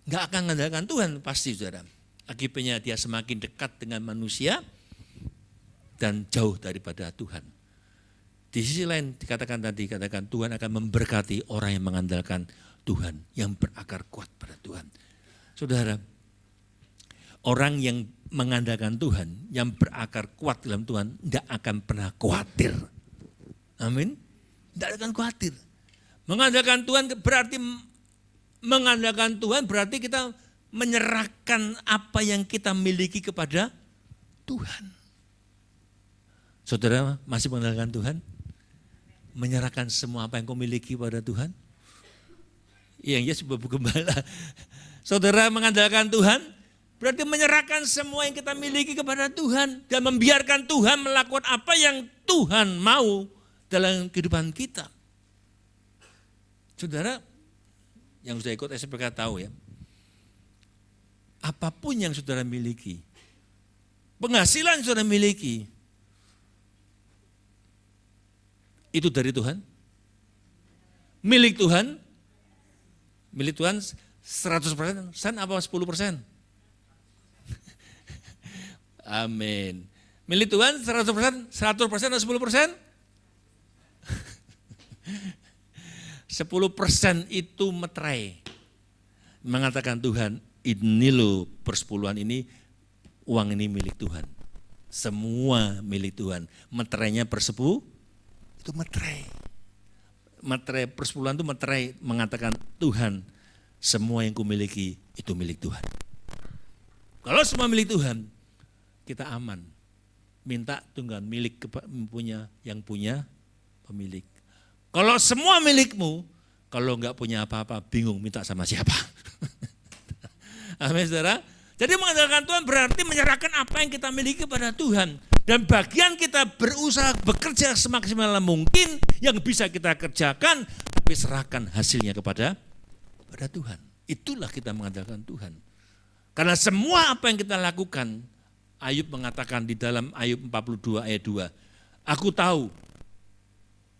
nggak akan mengandalkan Tuhan pasti, saudara. Akibatnya dia semakin dekat dengan manusia dan jauh daripada Tuhan. Di sisi lain dikatakan Tuhan akan memberkati orang yang mengandalkan Tuhan, yang berakar kuat pada Tuhan. Saudara, orang yang mengandalkan Tuhan, yang berakar kuat dalam Tuhan, tidak akan pernah khawatir. Amin. Tidak akan khawatir. Mengandalkan Tuhan berarti kita menyerahkan apa yang kita miliki kepada Tuhan. Saudara masih mengandalkan Tuhan? Menyerahkan semua apa yang kau miliki pada Tuhan? Yang ya sebuah gembala. Saudara mengandalkan Tuhan berarti menyerahkan semua yang kita miliki kepada Tuhan dan membiarkan Tuhan melakukan apa yang Tuhan mau dalam kehidupan kita. Saudara yang sudah ikut SPK tahu ya, apapun yang saudara miliki, penghasilan yang saudara miliki, itu dari Tuhan, milik Tuhan 100% apa 10%? Amin. Milik Tuhan 100% atau 10%? 10% itu meterai. Mengatakan Tuhan, ini loh persepuluhan ini, uang ini milik Tuhan. Semua milik Tuhan. Meterainya persepuluh, itu meterai. Meterai persepuluhan itu meterai, mengatakan Tuhan, semua yang kumiliki itu milik Tuhan. Kalau semua milik Tuhan, kita aman. Minta tunggal milik yang punya pemilik. Kalau semua milikmu, kalau enggak punya apa-apa, bingung minta sama siapa. Amin, saudara. Jadi mengandalkan Tuhan berarti menyerahkan apa yang kita miliki kepada Tuhan. Dan bagian kita berusaha bekerja semaksimal mungkin yang bisa kita kerjakan, tapi serahkan hasilnya kepada Tuhan. Itulah kita mengandalkan Tuhan. Karena semua apa yang kita lakukan, Ayub mengatakan di dalam Ayub 42 ayat 2, aku tahu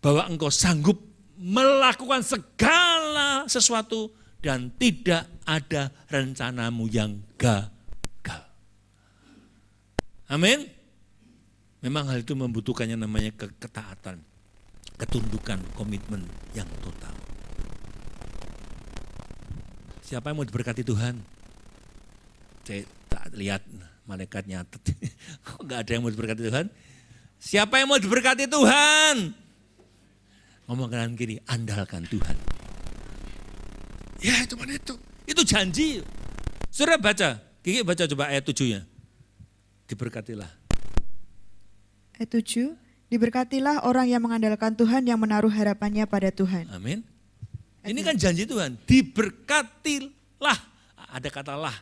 bahwa engkau sanggup melakukan segala sesuatu dan tidak ada rencanamu yang gagal. Amin. Memang hal itu membutuhkannya namanya ketaatan, ketundukan, komitmen yang total. Siapa yang mau diberkati Tuhan? Saya tak lihat malaikat nyatet. Kok enggak ada yang mau diberkati Tuhan? Siapa yang mau diberkati Tuhan? Ngomong kanan kiri, andalkan Tuhan. Ya cuma itu. Itu janji. Saudara baca, Kiki baca coba ayat 7-nya. Diberkatilah. Ayat 7, diberkatilah orang yang mengandalkan Tuhan, yang menaruh harapannya pada Tuhan. Amin. Ini kan janji Tuhan, diberkatilah. Ada kata lah.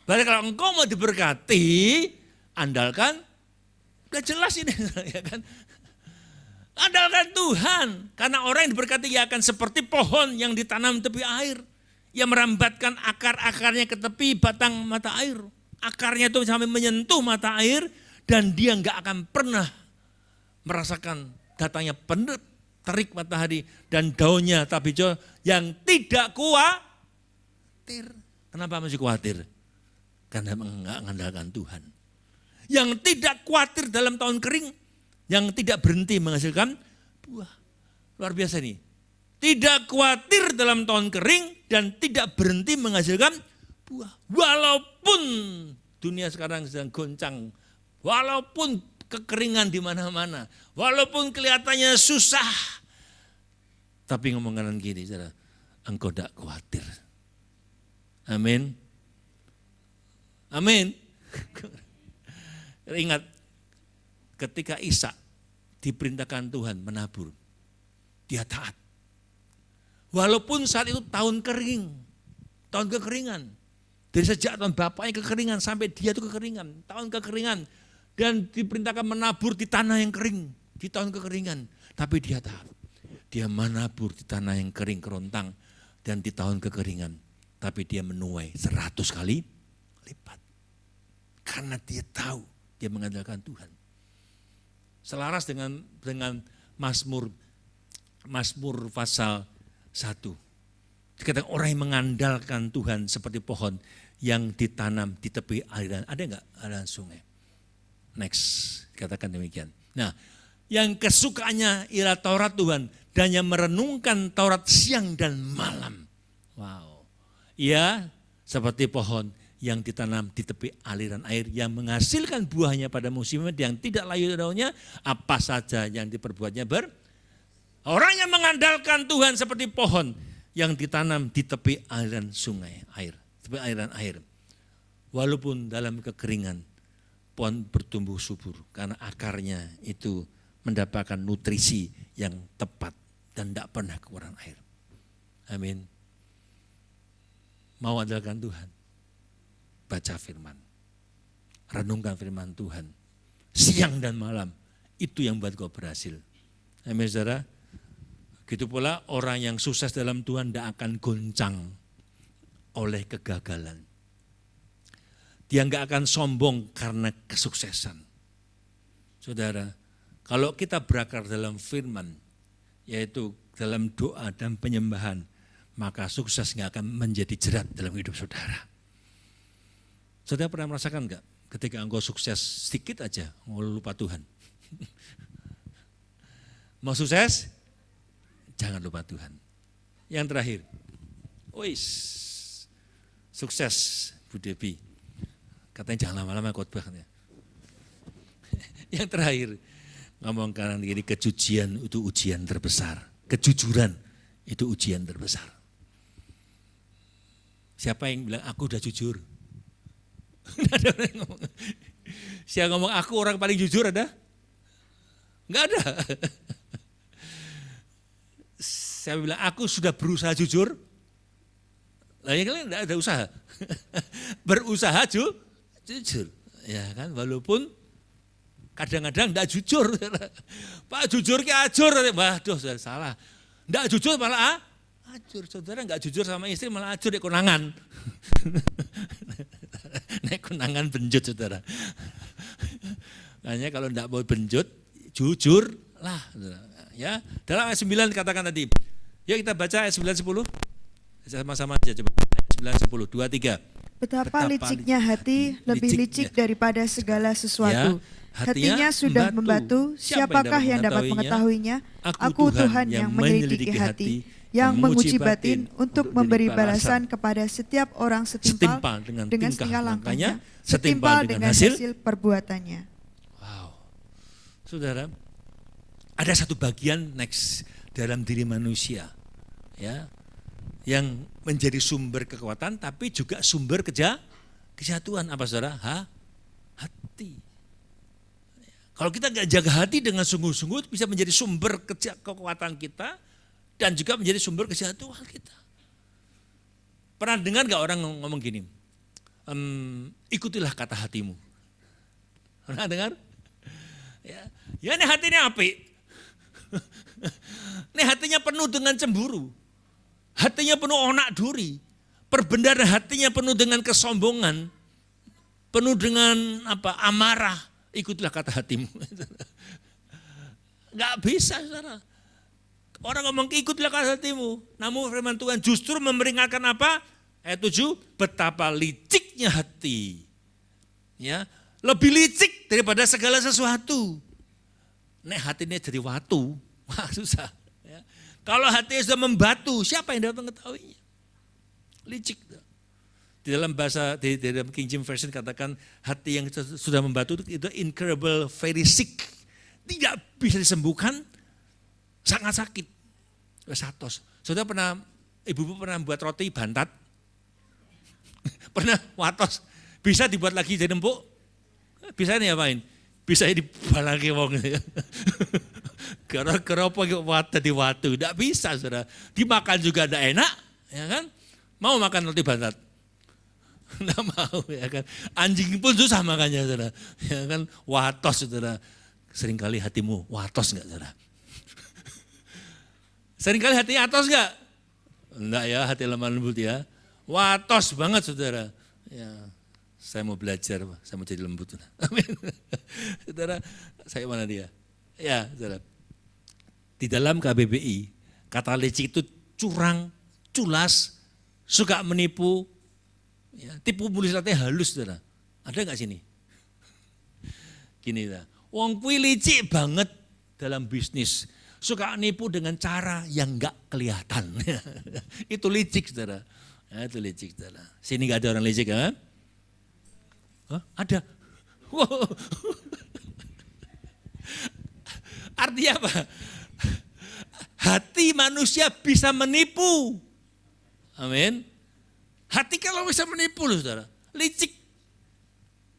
Berarti kalau engkau mau diberkati, andalkan, udah jelas ini. Ya kan? Andalkan Tuhan, karena orang yang diberkati ia akan seperti pohon yang ditanam tepi air, yang merambatkan akar-akarnya ke tepi batang mata air. Akarnya itu sampai menyentuh mata air dan dia enggak akan pernah merasakan datangnya terik matahari dan daunnya tak hijau yang tidak khawatir. Kenapa masih khawatir? Karena enggak mengandalkan Tuhan. Yang tidak khawatir dalam tahun kering, yang tidak berhenti menghasilkan buah. Luar biasa nih. Tidak khawatir dalam tahun kering dan tidak berhenti menghasilkan buah. Walaupun dunia sekarang sedang goncang, walaupun kekeringan di mana-mana, walaupun kelihatannya susah, tapi ngomong kanan kiri, saudara, engkau tidak khawatir. Amin. Amin. Ingat, ketika Ishak diperintahkan Tuhan menabur, dia taat. Walaupun saat itu tahun kering, tahun kekeringan. Dari sejak tahun bapaknya kekeringan sampai dia itu kekeringan, tahun kekeringan. Dan diperintahkan menabur di tanah yang kering, di tahun kekeringan. Tapi dia tahu, dia menabur di tanah yang kering kerontang dan di tahun kekeringan. Tapi dia menuai 100 kali lipat. Karena dia tahu, dia mengandalkan Tuhan. Selaras dengan Mazmur pasal 1. Dikatakan orang yang mengandalkan Tuhan seperti pohon yang ditanam di tepi aliran. Ada enggak aliran sungai? Next, dikatakan demikian. Nah, yang kesukaannya ialah Taurat Tuhan dan yang merenungkan Taurat siang dan malam. Wow. Ia seperti pohon yang ditanam di tepi aliran air yang menghasilkan buahnya pada musimnya yang tidak layu daunnya, apa saja yang diperbuatnya Orang yang mengandalkan Tuhan seperti pohon yang ditanam di tepi aliran sungai air, tepi aliran air. Walaupun dalam kekeringan, pohon bertumbuh subur karena akarnya itu mendapatkan nutrisi yang tepat dan tidak pernah kekurangan air. Amin. Mau andalkan Tuhan, baca firman, renungkan firman Tuhan, siang dan malam, itu yang buat kau berhasil. Amin saudara. Gitu pula orang yang sukses dalam Tuhan tidak akan goncang oleh kegagalan. Dia enggak akan sombong karena kesuksesan. Saudara, kalau kita berakar dalam firman, yaitu dalam doa dan penyembahan, maka sukses enggak akan menjadi jerat dalam hidup saudara. Saudara pernah merasakan enggak ketika engkau sukses sedikit aja, engkau lupa Tuhan? Mau sukses? Jangan lupa Tuhan. Yang terakhir, sukses Bu Devi. Katanya jangan lama-lama khotbah. Yang terakhir, ngomong kanan kiri, kejujuran itu ujian terbesar. Kejujuran itu ujian terbesar. Siapa yang bilang aku udah jujur? Ada orang yang ngomong. Siapa ngomong aku orang paling jujur ada? Enggak ada. Saya bilang aku sudah berusaha jujur. Lah ya kalian enggak ada usaha. Berusaha jujur. Ya kan, walaupun kadang-kadang enggak jujur. Pak jujur ki ajur. Waduh, salah. Enggak jujur malah ajur. Saudara enggak jujur sama istri malah ajur di konangan. Naik konangan benjut saudara. Makanya kalau enggak mau benjut, jujur lah. Ya, dalam ayat 9 katakan tadi. Yuk kita baca ayat 9 10. Sama-sama aja coba. Ayat 9 10 2 3. Betapa liciknya hati, lebih licik daripada segala sesuatu. Ya, hatinya sudah membatu, siapakah yang dapat mengetahuinya? Aku Tuhan yang menyelidiki hati, yang menguji batin untuk memberi balasan kepada setiap orang setimpal dengan tingkah langkahnya, setimpal dengan hasil perbuatannya. Wow. Saudara, ada satu bagian next dalam diri manusia, ya, yang menjadi sumber kekuatan, tapi juga sumber kejatuhan. Apa saudara? Hati. Kalau kita nggak jaga hati dengan sungguh-sungguh, bisa menjadi sumber kekuatan kita dan juga menjadi sumber kejatuhan kita. Pernah dengar nggak orang ngomong gini? Ikutilah kata hatimu. Pernah dengar? Ya ini hatinya api. Ini hatinya penuh dengan cemburu. Hatinya penuh onak duri. Perbendaharaan hatinya penuh dengan kesombongan. Penuh dengan amarah. Ikutilah kata hatimu. Enggak bisa saudara. Orang ngomong ikutilah kata hatimu. Namun firman Tuhan justru memperingatkan apa? Ayat 7, betapa liciknya hati. Ya, lebih licik daripada segala sesuatu. Nek hatinya jadi watu, wah susah. Ya. Kalau hatinya sudah membatu, siapa yang dapat mengetahuinya? Licik. Di dalam bahasa, di dalam King James Version katakan hati yang sudah membatu itu incurable, very sick. Tidak bisa disembuhkan, sangat sakit. Satos. Saudara pernah, ibu-ibu pernah buat roti bantat? Pernah watos? Bisa dibuat lagi jadi empuk? Bisa nih apain? Bisa dibalaki wong. Gara-gara apa tadi waktu, tidak bisa saudara. Dimakan juga tidak enak, ya kan? Mau makan roti bantat? Tidak mau, ya kan? Anjing pun susah makannya saudara, ya kan? Watos saudara. Seringkali hatimu watos enggak saudara? Seringkali hatinya atos enggak? Enggak ya, hati lemah lembut ya. Watos banget saudara. Ya, saya mau belajar, saya mau jadi lembut. Amin. Saudara, saya mana dia? Ya, saudara. Di dalam KBBI, kata licik itu curang, culas, suka menipu, ya, tipu mulisatnya halus, saudara. Ada nggak sini? Gini, wong kuwi licik banget dalam bisnis, suka nipu dengan cara yang nggak kelihatan. Itu licik, saudara. Ya, itu licik, saudara. Sini nggak ada orang licik, kan? Hah? Ada. Wow. Artinya apa? Hati manusia bisa menipu. Amin. Hati kalau bisa menipu loh saudara. Licik.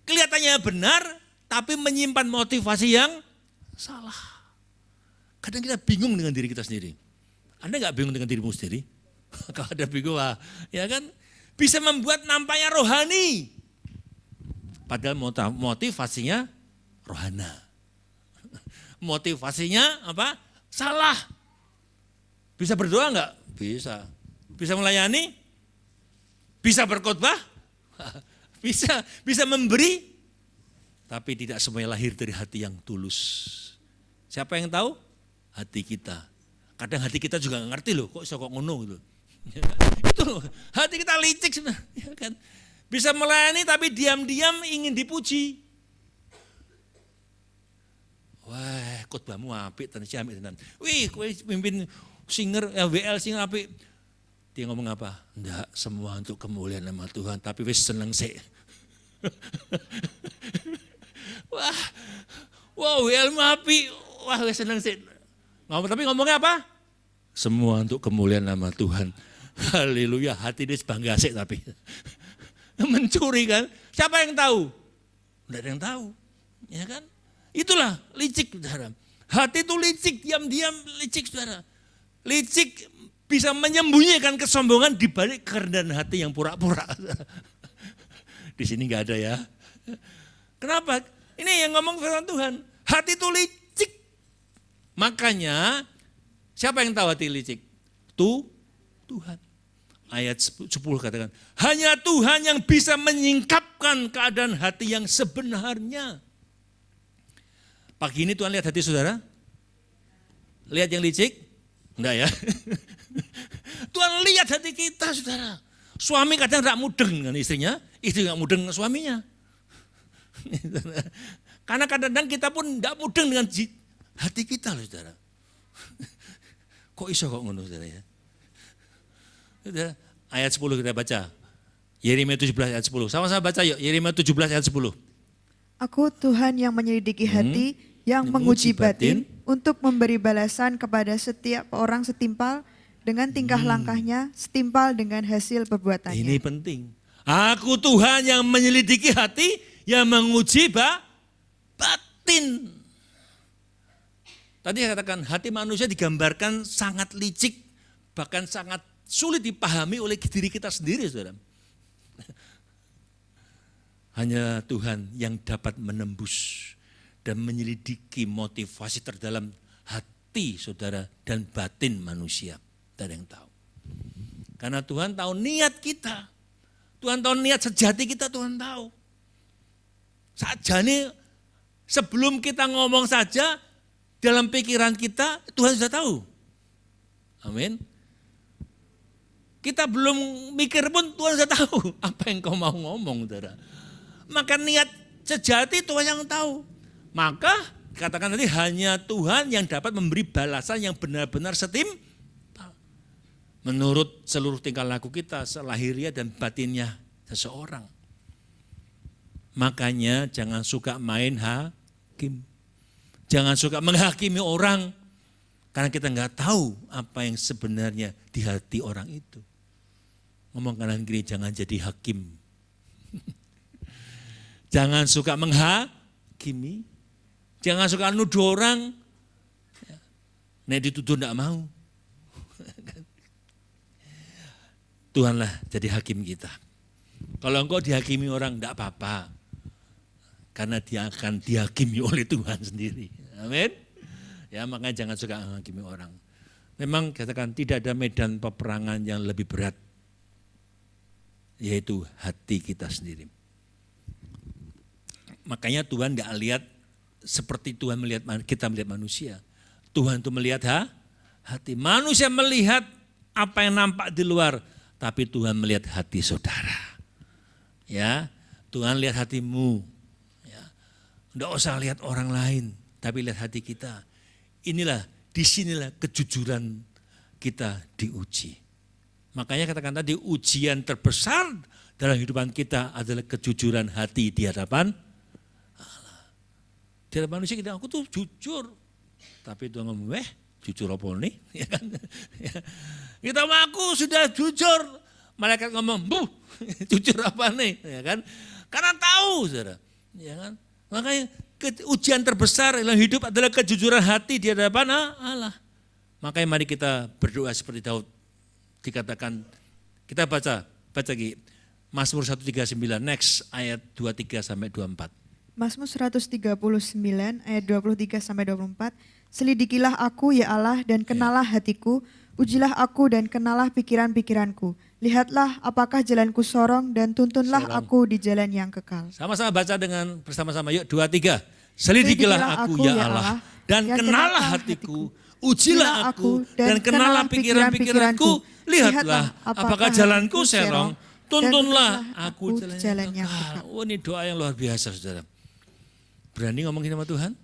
Kelihatannya benar tapi menyimpan motivasi yang salah. Kadang kita bingung dengan diri kita sendiri. Anda enggak bingung dengan dirimu sendiri? Kalau ada bingung, ya kan? Bisa membuat nampaknya rohani. Padahal motivasinya rohana. Motivasinya apa? Salah. Bisa berdoa enggak? Bisa. Bisa melayani? Bisa berkhotbah? Bisa. Bisa memberi? Tapi tidak semuanya lahir dari hati yang tulus. Siapa yang tahu? Hati kita. Kadang hati kita juga nggak ngerti loh, kok ngono gitu. Itu loh, hati kita licik sebenarnya. Ya kan? Bisa melayani tapi diam-diam ingin dipuji. Wah, khotbahmu apik tenan tenan. Wih, kowe pimpin singer WL singer apik. Dia ngomong apa? Enggak, semua untuk kemuliaan nama Tuhan, tapi wis seneng sih. Wah, WL apik. Wah, wis seneng sih. Tapi ngomongnya apa? Semua untuk kemuliaan nama Tuhan. Haleluya, hati dia bangga sih tapi. Mencuri kan? Siapa yang tahu? Enggak ada yang tahu. Ya kan? Itulah licik, saudara. Hati itu licik, diam-diam licik, saudara. Licik bisa menyembunyikan kesombongan di balik kerendahan hati yang pura-pura. Di sini enggak ada ya. Kenapa? Ini yang ngomong firman Tuhan. Hati itu licik. Makanya siapa yang tahu hati licik? Tuhan. Ayat 10 katakan, hanya Tuhan yang bisa menyingkapkan keadaan hati yang sebenarnya. Pagi ini Tuhan lihat hati saudara? Lihat yang licik? Enggak ya? Tuhan lihat hati kita saudara. Suami kadang enggak mudeng dengan istrinya, istri enggak mudeng dengan suaminya. Karena kadang-kadang kita pun enggak mudeng dengan hati kita loh saudara. Kok iso kok ngono saudara ya? Ayat 10 kita baca. Yeremia 17 ayat 10. Sama-sama baca yuk. Yeremia 17 ayat 10. Aku Tuhan yang menyelidiki hati, yang menguji batin, untuk memberi balasan kepada setiap orang setimpal dengan tingkah langkahnya, setimpal dengan hasil perbuatannya. Ini penting. Aku Tuhan yang menyelidiki hati, yang menguji batin. Tadi saya katakan hati manusia digambarkan sangat licik, bahkan sangat sulit dipahami oleh diri kita sendiri, saudara. Hanya Tuhan yang dapat menembus dan menyelidiki motivasi terdalam hati saudara dan batin manusia. Tidak ada yang tahu. Karena Tuhan tahu niat kita. Tuhan tahu niat sejati kita, Tuhan tahu. Sajane sebelum kita ngomong saja, dalam pikiran kita Tuhan sudah tahu. Amin. Kita belum mikir pun Tuhan sudah tahu apa yang kau mau ngomong, saudara. Maka niat sejati Tuhan yang tahu. Maka katakan tadi hanya Tuhan yang dapat memberi balasan yang benar-benar setimpal. Menurut seluruh tingkah laku kita, selahiriah dan batinnya seseorang. Makanya jangan suka main hakim. Jangan suka menghakimi orang. Karena kita nggak tahu apa yang sebenarnya di hati orang itu. Ngomong kanan kiri, jangan jadi hakim. Jangan suka menghakimi. Jangan suka nuduh orang. Nek dituduh enggak mau. Tuhanlah jadi hakim kita. Kalau engkau dihakimi orang enggak apa-apa. Karena dia akan dihakimi oleh Tuhan sendiri. Amin. Ya, makanya jangan suka menghakimi orang. Memang katakan tidak ada medan peperangan yang lebih berat, yaitu hati kita sendiri. Makanya Tuhan enggak lihat seperti Tuhan melihat kita melihat manusia. Tuhan itu melihat hati. Manusia melihat apa yang nampak di luar, tapi Tuhan melihat hati saudara. Ya, Tuhan lihat hatimu. Ya, enggak usah lihat orang lain, tapi lihat hati kita. Inilah, disinilah kejujuran kita diuji. Makanya katakan tadi, ujian terbesar dalam kehidupan kita adalah kejujuran hati di hadapan Allah. Di hadapan manusia kita, aku tuh jujur. Tapi Tuhan ngomong, jujur apa nih? Ya kan? Kita mengaku sudah jujur. Malaikat ngomong, jujur apa nih? Ya kan? Karena tahu, saudara. Ya kan? Makanya ujian terbesar dalam hidup adalah kejujuran hati di hadapan Allah. Makanya mari kita berdoa seperti Daud. Dikatakan, kita baca lagi. Mazmur 139, next ayat 23 sampai 24. Mazmur 139 ayat 23 sampai 24. Selidikilah aku ya Allah dan kenalah hatiku, ujilah aku dan kenalah pikiran-pikiranku. Lihatlah apakah jalanku sorong dan tuntunlah aku di jalan yang kekal. Sama-sama baca dengan bersama-sama, yuk 2, 3. Selidikilah aku ya Allah dan kenalah hatiku, ujilah aku dan kenalah pikiran-pikiranku. Lihatlah apakah jalanku serong, tuntunlah aku jalan yang kekal. Oh, ini doa yang luar biasa, saudara. Berani ngomongin sama Tuhan?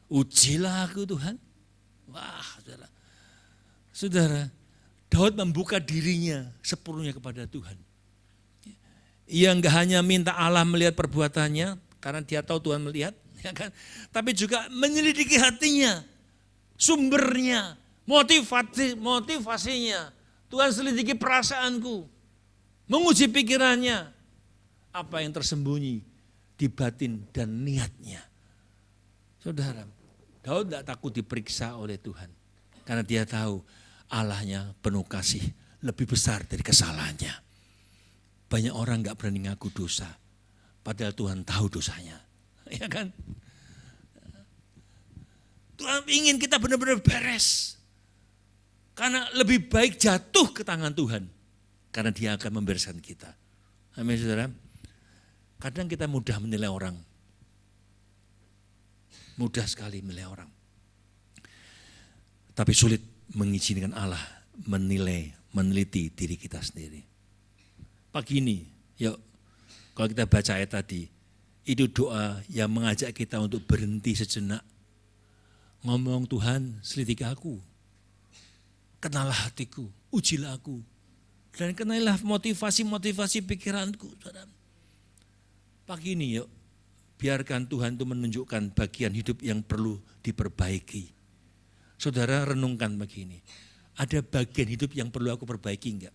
Ujilah aku Tuhan. Wah, saudara. Saudara, Daud membuka dirinya sepenuhnya kepada Tuhan. Ia enggak hanya minta Allah melihat perbuatannya, karena dia tahu Tuhan melihat, ya kan? Tapi juga menyelidiki hatinya, sumbernya, motivasinya. Tuhan selidiki perasaanku, menguji pikirannya, apa yang tersembunyi di batin dan niatnya. Saudara, Daud tidak takut diperiksa oleh Tuhan. Karena dia tahu Allahnya penuh kasih, lebih besar dari kesalahannya. Banyak orang gak berani ngaku dosa, padahal Tuhan tahu dosanya. Ya kan? Tuhan ingin kita benar-benar beres. Karena lebih baik jatuh ke tangan Tuhan, karena dia akan membereskan kita. Amin, saudara. Kadang kita mudah menilai orang. Mudah sekali menilai orang. Tapi sulit mengizinkan Allah menilai, meneliti diri kita sendiri. Pagi ini, yuk, kalau kita baca ayat tadi, itu doa yang mengajak kita untuk berhenti sejenak. Ngomong, Tuhan, selidiki aku. Kenalah hatiku, ujilah aku. Dan kenalilah motivasi-motivasi pikiranku. Saudara. Pagi ini, yuk, biarkan Tuhan itu menunjukkan bagian hidup yang perlu diperbaiki. Saudara renungkan begini, ada bagian hidup yang perlu aku perbaiki enggak?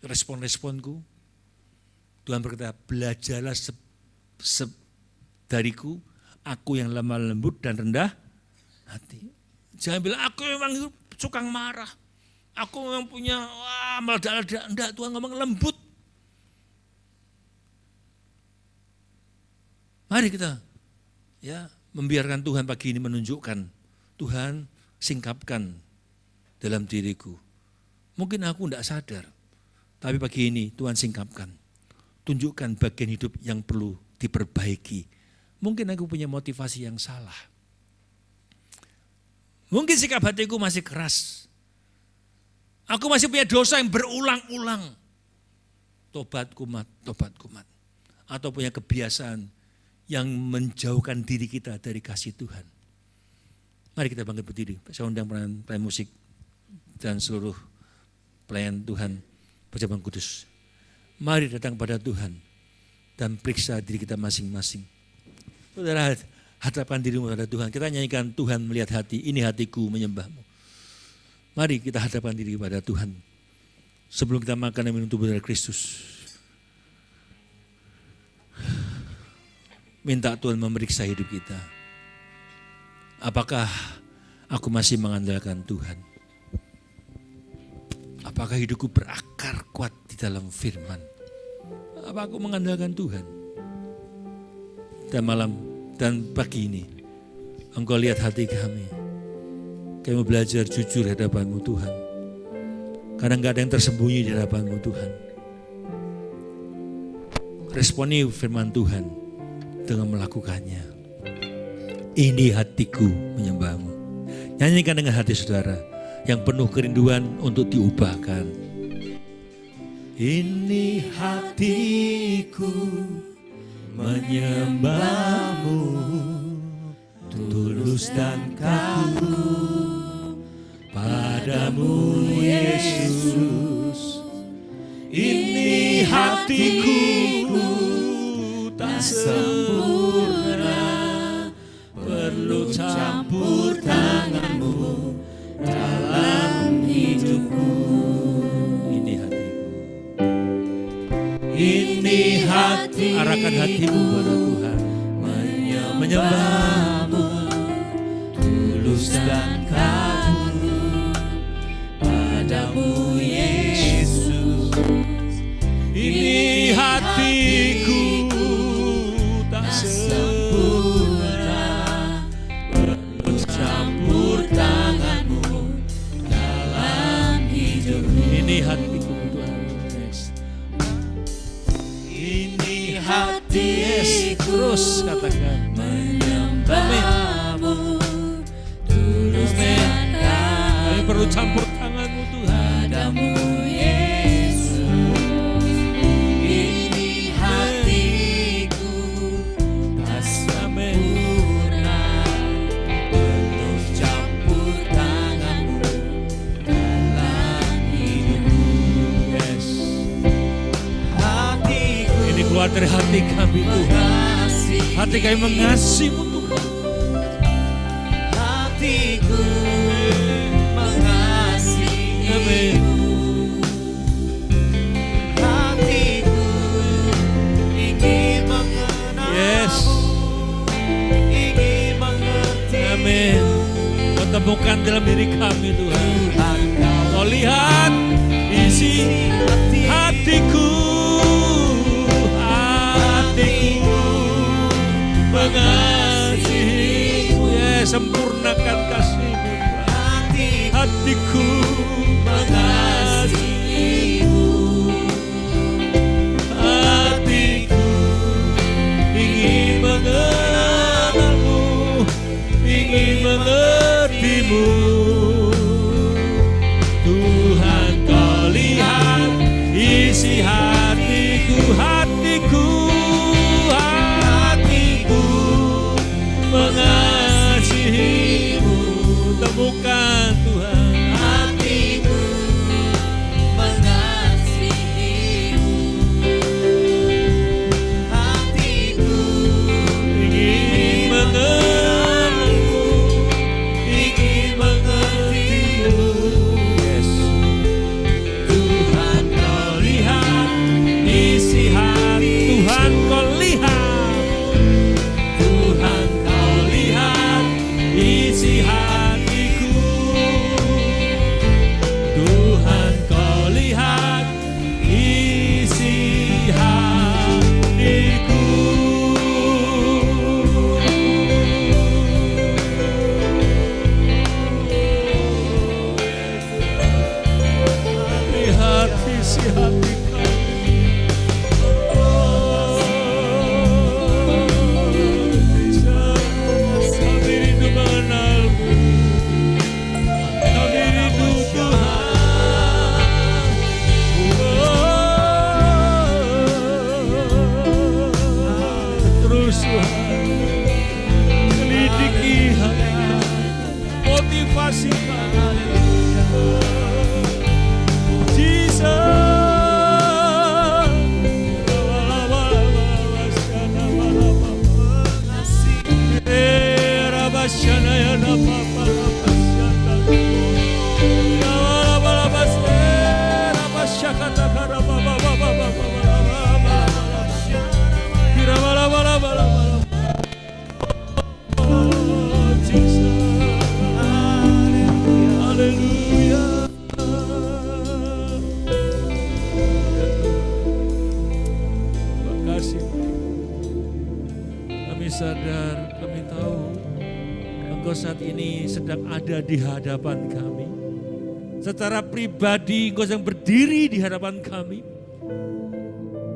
Respon-responku, Tuhan berkata, belajarlah dariku, aku yang lemah lembut dan rendah hati. Jangan bilang, aku memang suka marah, aku memang punya meledak-ledak. Enggak, Tuhan ngomong lembut. Mari kita membiarkan Tuhan pagi ini menunjukkan, Tuhan singkapkan dalam diriku. Mungkin aku tidak sadar, tapi pagi ini Tuhan singkapkan. Tunjukkan bagian hidup yang perlu diperbaiki. Mungkin aku punya motivasi yang salah. Mungkin sikap hatiku masih keras. Aku masih punya dosa yang berulang-ulang. Tobat kumat. Atau punya kebiasaan yang menjauhkan diri kita dari kasih Tuhan. Mari kita bangkit berdiri. Saya undang pelayan musik dan seluruh pelayan Tuhan Perjamuan Kudus. Mari datang pada Tuhan dan periksa diri kita masing-masing. Saudara, hadapkan dirimu pada Tuhan. Kita nyanyikan Tuhan melihat hati, ini hatiku menyembahmu. Mari kita hadapkan diri pada Tuhan. Sebelum kita makan dan minum tubuh dari Kristus. Minta Tuhan memeriksa hidup kita. Apakah Aku masih mengandalkan Tuhan. Apakah hidupku berakar kuat di dalam firman? Apa aku mengandalkan Tuhan? Dan malam dan pagi ini, Engkau lihat hati kami. Kami belajar jujur di hadapan-Mu Tuhan. Karena enggak ada yang tersembunyi di hadapan-Mu Tuhan. Responi firman Tuhan dengan melakukannya. Ini hatiku menyembah-Mu. Nyanyikan dengan hati saudara yang penuh kerinduan untuk diubahkan. Ini hatiku menyembah-Mu, tulus dan kaku padamu Yesus. Ini hatiku tak sempurna, perlu campur tangan-Mu dalam hidupku. Ini hatiku. Ini hati. Arahkan hatimu pada Tuhan. Menyembah-Mu, tulus dan kaku padamu Yesus. Ini hatiku tak sempurna, perlu campur tangan-Mu dalam hidup. Ini hatiku Tuhan. Ini hatiku, terus katakan menyembah-Mu, tulus dan kaku. Kami perlu campur tangan-Mu Tuhan. Padamu Yesus. Ini hatiku tak sempurna, penuh campur tangan-Mu dalam hidupku. Yes. Hatiku. Ini keluar dari hati kami Tuhan. Hati kami mengasihi-Mu Tuhan. Hatiku mengasihi-Mu. Amin. Hatiku ingin mengenal-Mu. Yes. Ingin mengerti. Amin. Kau temukan dalam diri kami Tuhan. Kau lihat isi hatiku. Hatiku mengasihi-Mu. Ya, sempurnakan kasih-Mu Tuhan. Hatiku mengasihi-Mu. Hatiku ingin mengenal-Mu, ingin mengerti-Mu Tuhan. kasih. Kami sadar, kami tahu Engkau saat ini sedang ada di hadapan kami. Secara pribadi Engkau sedang berdiri di hadapan kami.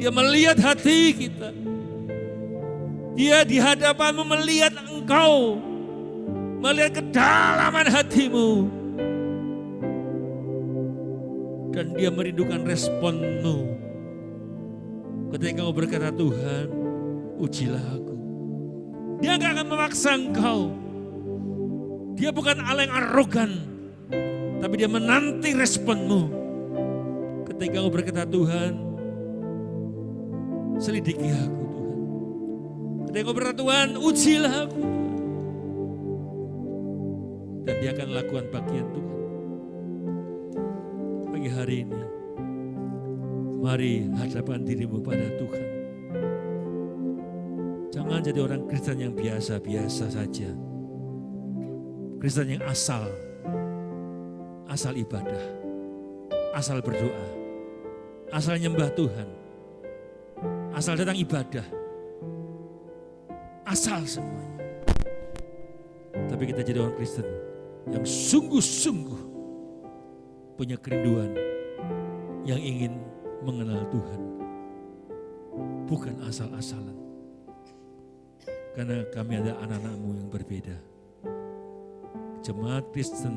Dia melihat hati kita. Dia di hadapanmu melihat Engkau. Melihat kedalaman hatimu. Dan dia merindukan responmu. Ketika Engkau berkata, Tuhan, ujilah aku. Dia gak akan memaksa Engkau. Dia bukan Allah yang arogan. Tapi dia menanti responmu. Ketika Engkau berkata, Tuhan, selidiki aku Tuhan. Ketika Engkau berkata, Tuhan, ujilah aku. Dan dia akan lakukan bagian Tuhan. Pagi hari ini, mari hadapkan dirimu pada Tuhan. Jangan jadi orang Kristen yang biasa-biasa saja. Kristen yang asal ibadah, asal berdoa, asal nyembah Tuhan, asal datang ibadah, asal semuanya. Tapi kita jadi orang Kristen yang sungguh-sungguh punya kerinduan yang ingin mengenal Tuhan. Bukan asal-asalan. Karena kami ada anak-anak-Mu yang berbeda. Jemaat Kristen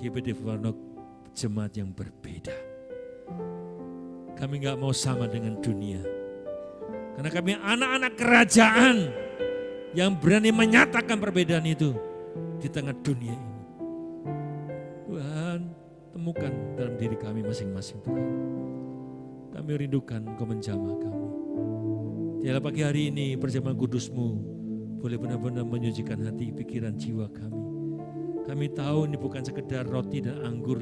GBT Warnok, jemaat yang berbeda. Kami gak mau sama dengan dunia. Karena kami anak-anak kerajaan yang berani menyatakan perbedaan itu di tengah dunia ini. Tuhan, temukan dalam diri kami masing-masing Tuhan. Kami rindukan Engkau menjamah kami. Dialah pagi hari ini perjamuan kudus-Mu boleh benar-benar menyucikan hati, pikiran, jiwa kami. Kami tahu ini bukan sekedar roti dan anggur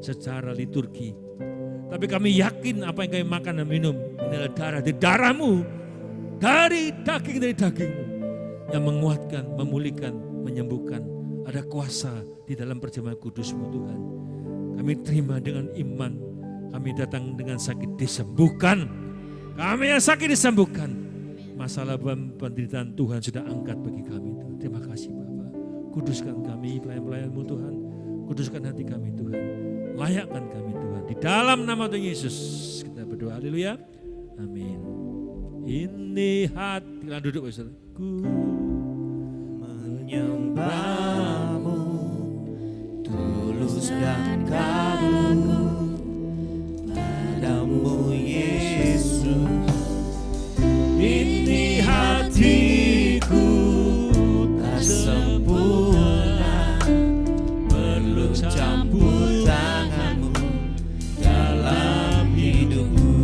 secara liturgi. Tapi kami yakin apa yang kami makan dan minum ini adalah darah dari darah-Mu, dari daging-mu yang menguatkan, memulihkan, menyembuhkan. Ada kuasa di dalam perjamuan kudus-Mu Tuhan. Kami terima dengan iman. Kami datang dengan sakit disembuhkan. Kami yang sakit disembuhkan. Masalah penderitaan Tuhan sudah angkat bagi kami. Terima kasih Bapak. Kuduskan kami pelayan-pelayan-Mu Tuhan. Kuduskan hati kami Tuhan. Layakkan kami Tuhan. Di dalam nama Tuhan Yesus kita berdoa. Haleluya. Amin. Ini hati. Kita duduk Bapak. Ku menyembah-Mu tulus dan kagum padamu Yesus. Ini hatiku tak sempurna, perlu campur tangan-Mu dalam hidupku.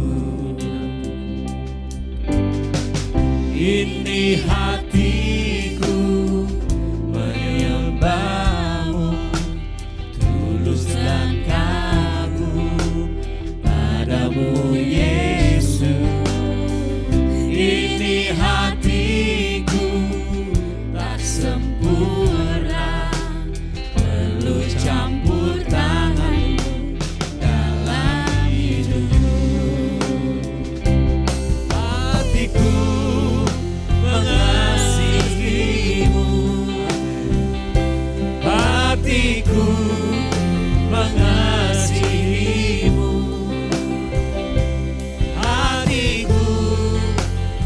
Ini hatiku menyembah-Mu tulus dan kagum padamu Yesus. Ini hatiku tak sempurna, perlu campur tangan-Mu dalam hidupku. Hatiku mengasihi-Mu, hatiku mengasihi-Mu, hatiku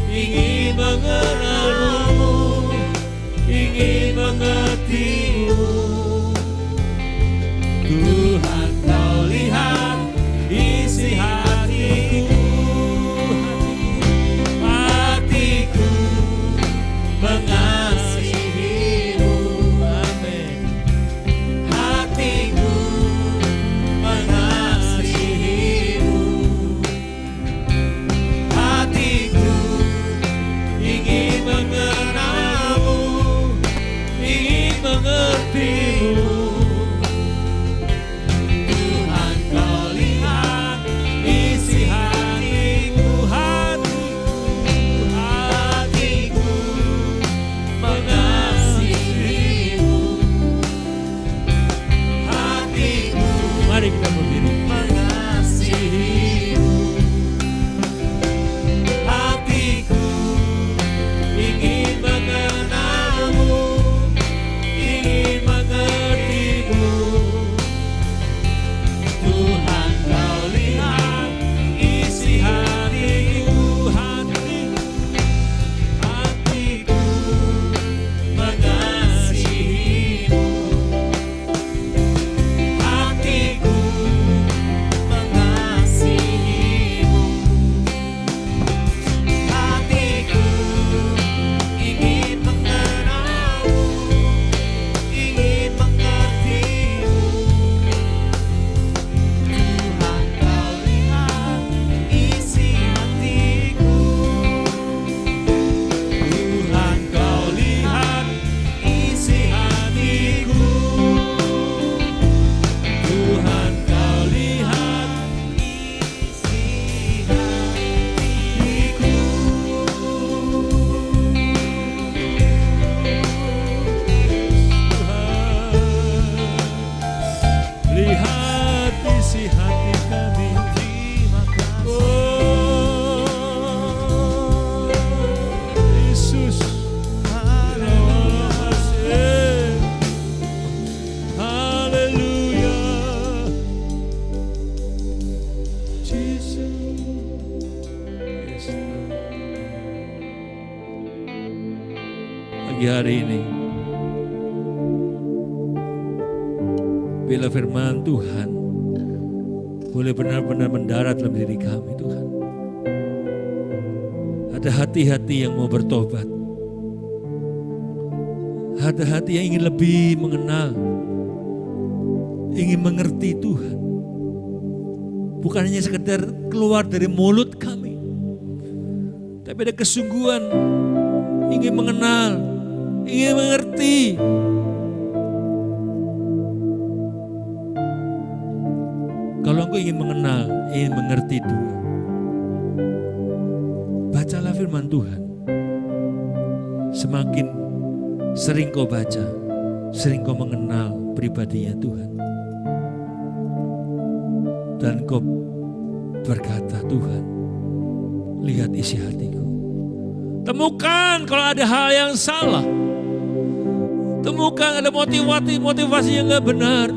ingin mengenal-Mu, ingin mengerti-Mu. Tuhan, Kau lihat isi hatiku, hatiku mengasihi-Mu. Amin. Hatiku mengasihi-Mu, hatiku ingin mengenal-Mu, ingin mengerti-Mu. Pagi hari ini, bila firman Tuhan boleh benar-benar mendarat dalam diri kami Tuhan. Ada hati-hati yang mau bertobat. Ada hati yang ingin lebih mengenal, ingin mengerti Tuhan. Bukan hanya sekedar keluar dari mulut kami, tapi ada kesungguhan ingin mengenal, ingin mengerti. Kalau engkau ingin mengenal, ingin mengerti Tuhan, bacalah firman Tuhan. Semakin sering kau baca, sering kau mengenal pribadinya Tuhan. Dan kau berkata, Tuhan, lihat isi hatiku. Temukan kalau ada hal yang salah. Temukan ada motivasi yang gak benar.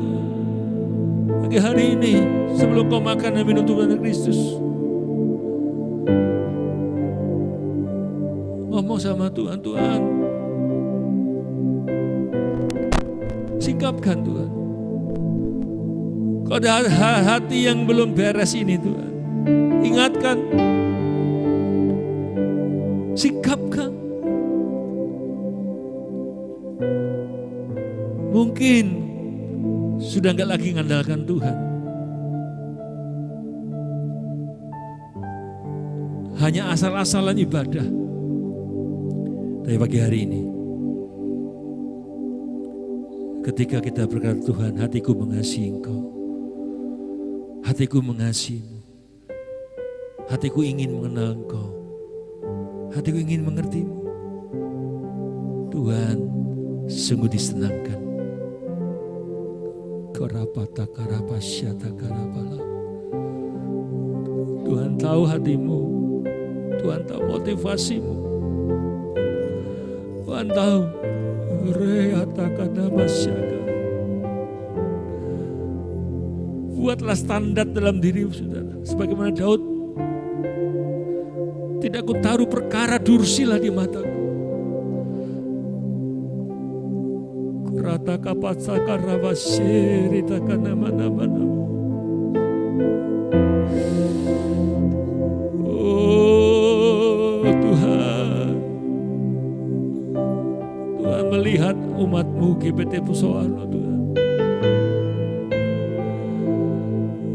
Pagi hari ini, sebelum kau makan dan minum tubuh Kristus, ngomong sama Tuhan, Tuhan, singkapkan Tuhan. Kalau ada hati yang belum beres ini Tuhan, ingatkan, singkapkan. Mungkin sudah enggak lagi mengandalkan Tuhan. Hanya asal-asalan ibadah. Tapi pagi hari ini, ketika kita berkata, Tuhan, hatiku mengasihi Engkau. Hatiku mengasihi-Mu. Hatiku ingin mengenal Engkau. Hatiku ingin mengerti-Mu. Tuhan, sungguh disenangkan. Karapata karapasyata karapala. Tuhan tahu hatimu. Tuhan tahu motivasimu. Tuhan tahu. Reata kadamasyaka. Buatlah standar dalam dirimu, saudara. Sebagaimana Daud, tidak ku taruh perkara dursilah di mataku. Rata kapasaka ravashiri takana mana-mana. Oh Tuhan, Tuhan melihat umat-Mu GBT Pusoano, Tuhan.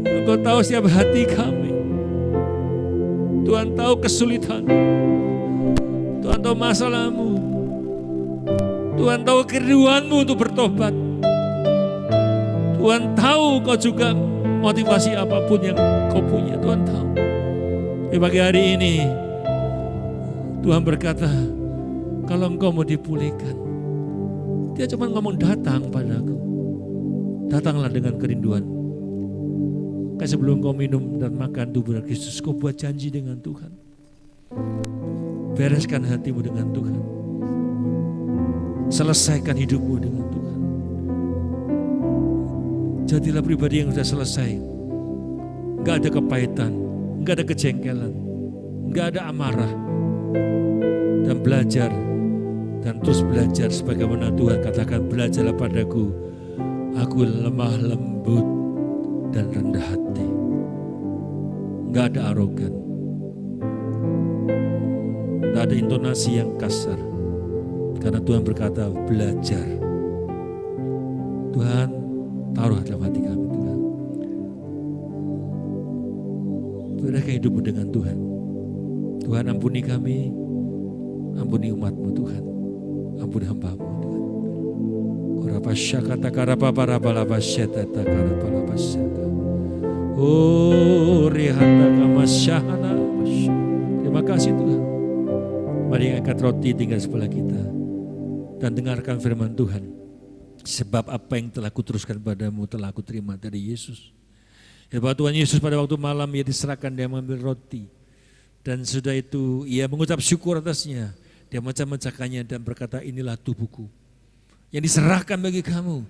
Engkau tahu setiap hati kami. Tuhan tahu kesulitan. Tuhan tahu masalahmu. Tuhan tahu kerinduanmu untuk bertobat. Tuhan tahu kau juga motivasi apapun yang kau punya. Tuhan tahu. Di pagi hari ini Tuhan berkata, kalau engkau mau dipulihkan, Dia cuma ngomong datang padaku. Datanglah dengan kerinduan. Kayak sebelum kau minum dan makan tubuh Kristus, kau buat janji dengan Tuhan. Bereskan hatimu dengan Tuhan. Selesaikan hidupmu dengan Tuhan. Jadilah pribadi yang sudah selesai. Enggak ada kepahitan, enggak ada kejengkelan, enggak ada amarah. Dan belajar, dan terus belajar sebagaimana Tuhan katakan, belajarlah padaku, aku lemah lembut dan rendah hati. Enggak ada arogan. Enggak ada intonasi yang kasar. Karena Tuhan berkata, belajar. Tuhan, taruh dalam hati kami, Tuhan. Berikan hidupmu dengan Tuhan. Tuhan, ampuni kami, ampuni umat-Mu Tuhan. Ampuni hamba-Mu Tuhan. Korapasyakata karapaparabalabasyatta karapalabasyaka. Oh, rihata kamasyahana. Terima kasih Tuhan. Mari angkat roti tinggal sebelah kita. Dan dengarkan firman Tuhan. Sebab apa yang telah kuteruskan padamu telah aku terima dari Yesus. Ya, bahwa Tuhan Yesus pada waktu malam ia diserahkan, dia mengambil roti. Dan sudah itu ia mengucap syukur atasnya. Dia mecah-mecahkannya dan berkata, inilah tubuhku yang diserahkan bagi kamu.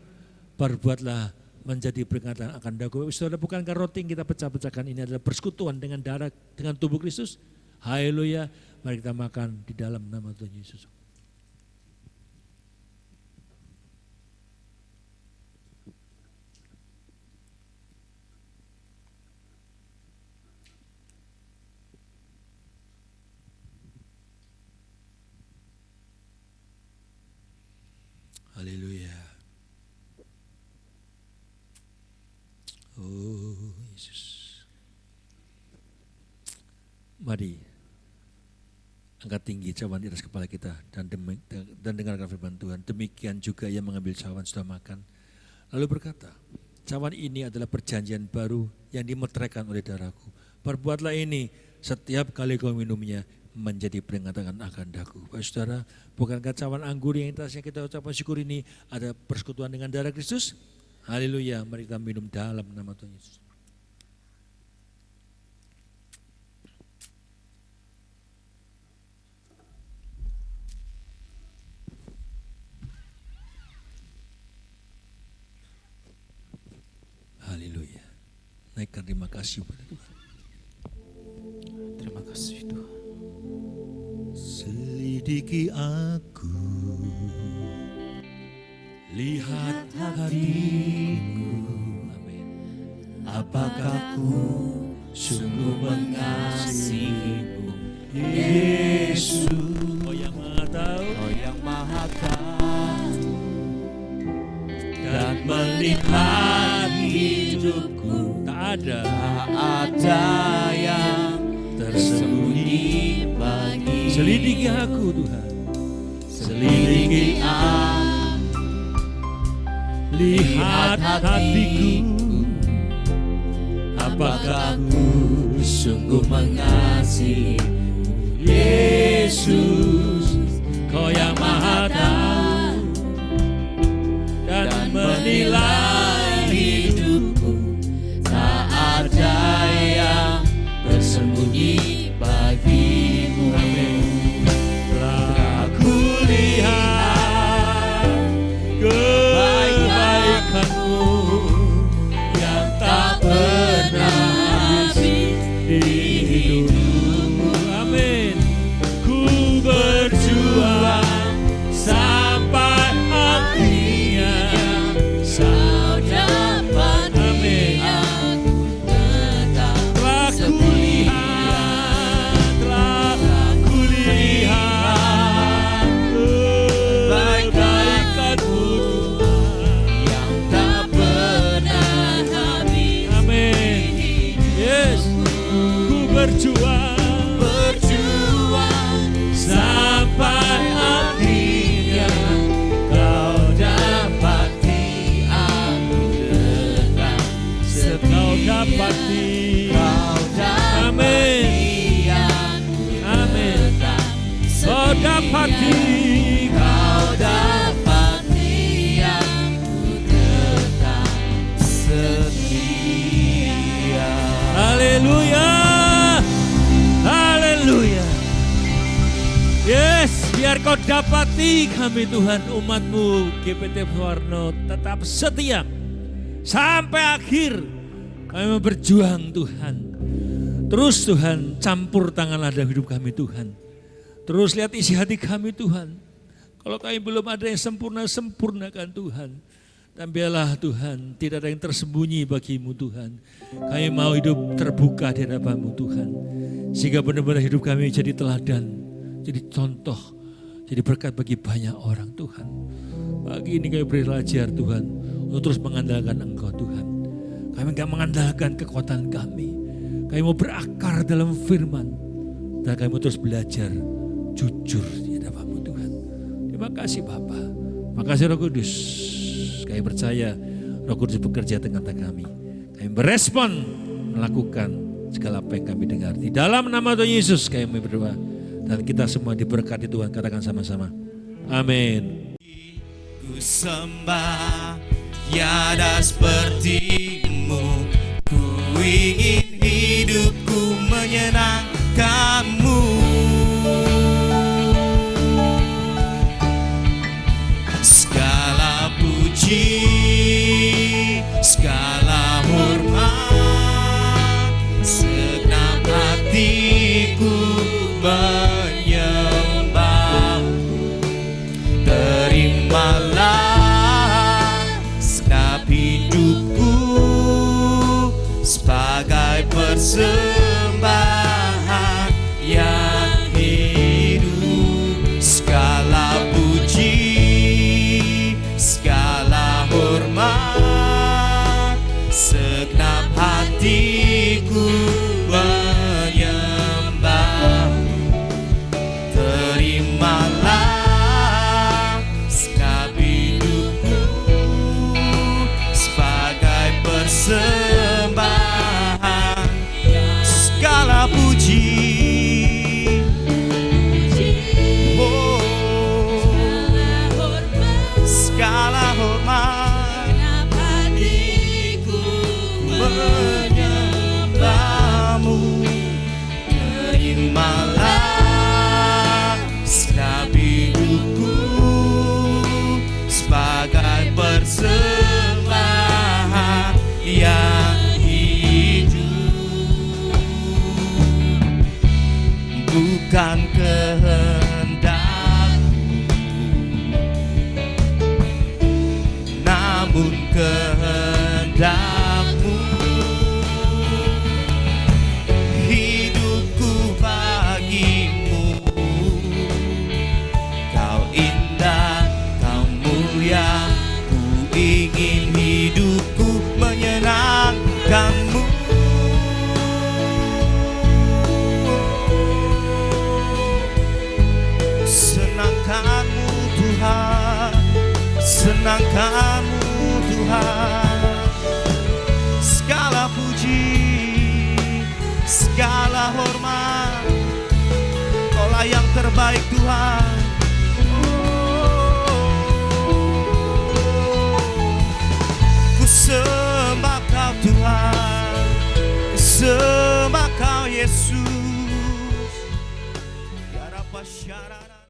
Perbuatlah menjadi peringatan akan daku. Saudara, bukankah roti yang kita pecah-pecahkan ini adalah persekutuan dengan darah, dengan tubuh Kristus? Haleluya. Mari kita makan di dalam nama Tuhan Yesus. Yesus. Mari angkat tinggi cawan di atas kepala kita dan dengarkan firman Tuhan. Demikian juga ia mengambil cawan sudah makan, lalu berkata, cawan ini adalah perjanjian baru yang dimeteraikan oleh darahku. Perbuatlah ini setiap kali kau minumnya menjadi peringatan akan daku. Bapak saudara, bukankah cawan anggur yang atasnya kita ucapkan syukur ini ada persekutuan dengan darah Kristus? Haleluya, mari kita minum dalam nama Tuhan Yesus. Haleluya. Naikkan terima kasih kepada Tuhan. Terima kasih Tuhan. Selidiki aku, lihat hatiku. Amin. Apakah ku sungguh mengasihimu, Yesus? Kau yang maha tahu, Kau yang maha tahu dan melihat hidupku. tak ada yang tersembunyi bagi. selidiki aku Tuhan. Selidiki aku, Lihat hatiku, apakah ku sungguh mengasihi Yesus? Kau yang maha tahu dan menilai hidupku, tak ada yang tersembunyi bagimu. Amin. Telah ku lihat kebaikanmu Yang tak pernah habis di hidupmu. Amin. Ku berjuang sampai akhirnya. Kau dapat Amin. aku tetap Telah ku lihat, telah ku lihat kebaikanmu Tuhan. yang tak pernah habis. Amin. Yes. Ku berjuang sampai akhirnya. Kau dapati aku tetap setia. Kau dapati. Kau dapati aku Amin. tetap Kau dapati. Kau dapati aku tetap setia. Haleluya. Haleluya. Yes, biar kau dapati kami Tuhan umat-Mu GPT Warno tetap setia sampai akhir. Kami mau berjuang Tuhan. Terus Tuhan campur tanganlah dalam hidup kami Tuhan. Terus lihat isi hati kami Tuhan. Kalau kami belum ada yang sempurna, sempurnakan Tuhan. Dan biarlah Tuhan tidak ada yang tersembunyi bagimu Tuhan. Kami mau hidup terbuka di hadapan-Mu Tuhan. Sehingga benar-benar hidup kami jadi teladan, jadi contoh, jadi berkat bagi banyak orang Tuhan. Pagi ini kami belajar Tuhan untuk terus mengandalkan Engkau Tuhan. Kami enggak mengandalkan kekuatan kami. Kami mau berakar dalam firman. Dan kami mau terus belajar jujur di hadapan-Mu Tuhan. Terima kasih Bapa. Terima kasih Roh Kudus. Kami percaya Roh Kudus bekerja tengah-tengah kami. Kami berespon melakukan segala apa yang kami dengar. Di dalam nama Tuhan Yesus kami berdoa. Dan kita semua diberkati Tuhan. Katakan sama-sama. Amin. Ku sembah tiada sepertimu. Ku ingin hidupku menyenangkanmu. Segala puji, segala hormat, segenap hatiku menyembahmu. Terimalah segenap hidupku sebagai persembahan yang hidup. Segala puji, segala hormat, segenap hati baik Tuhan.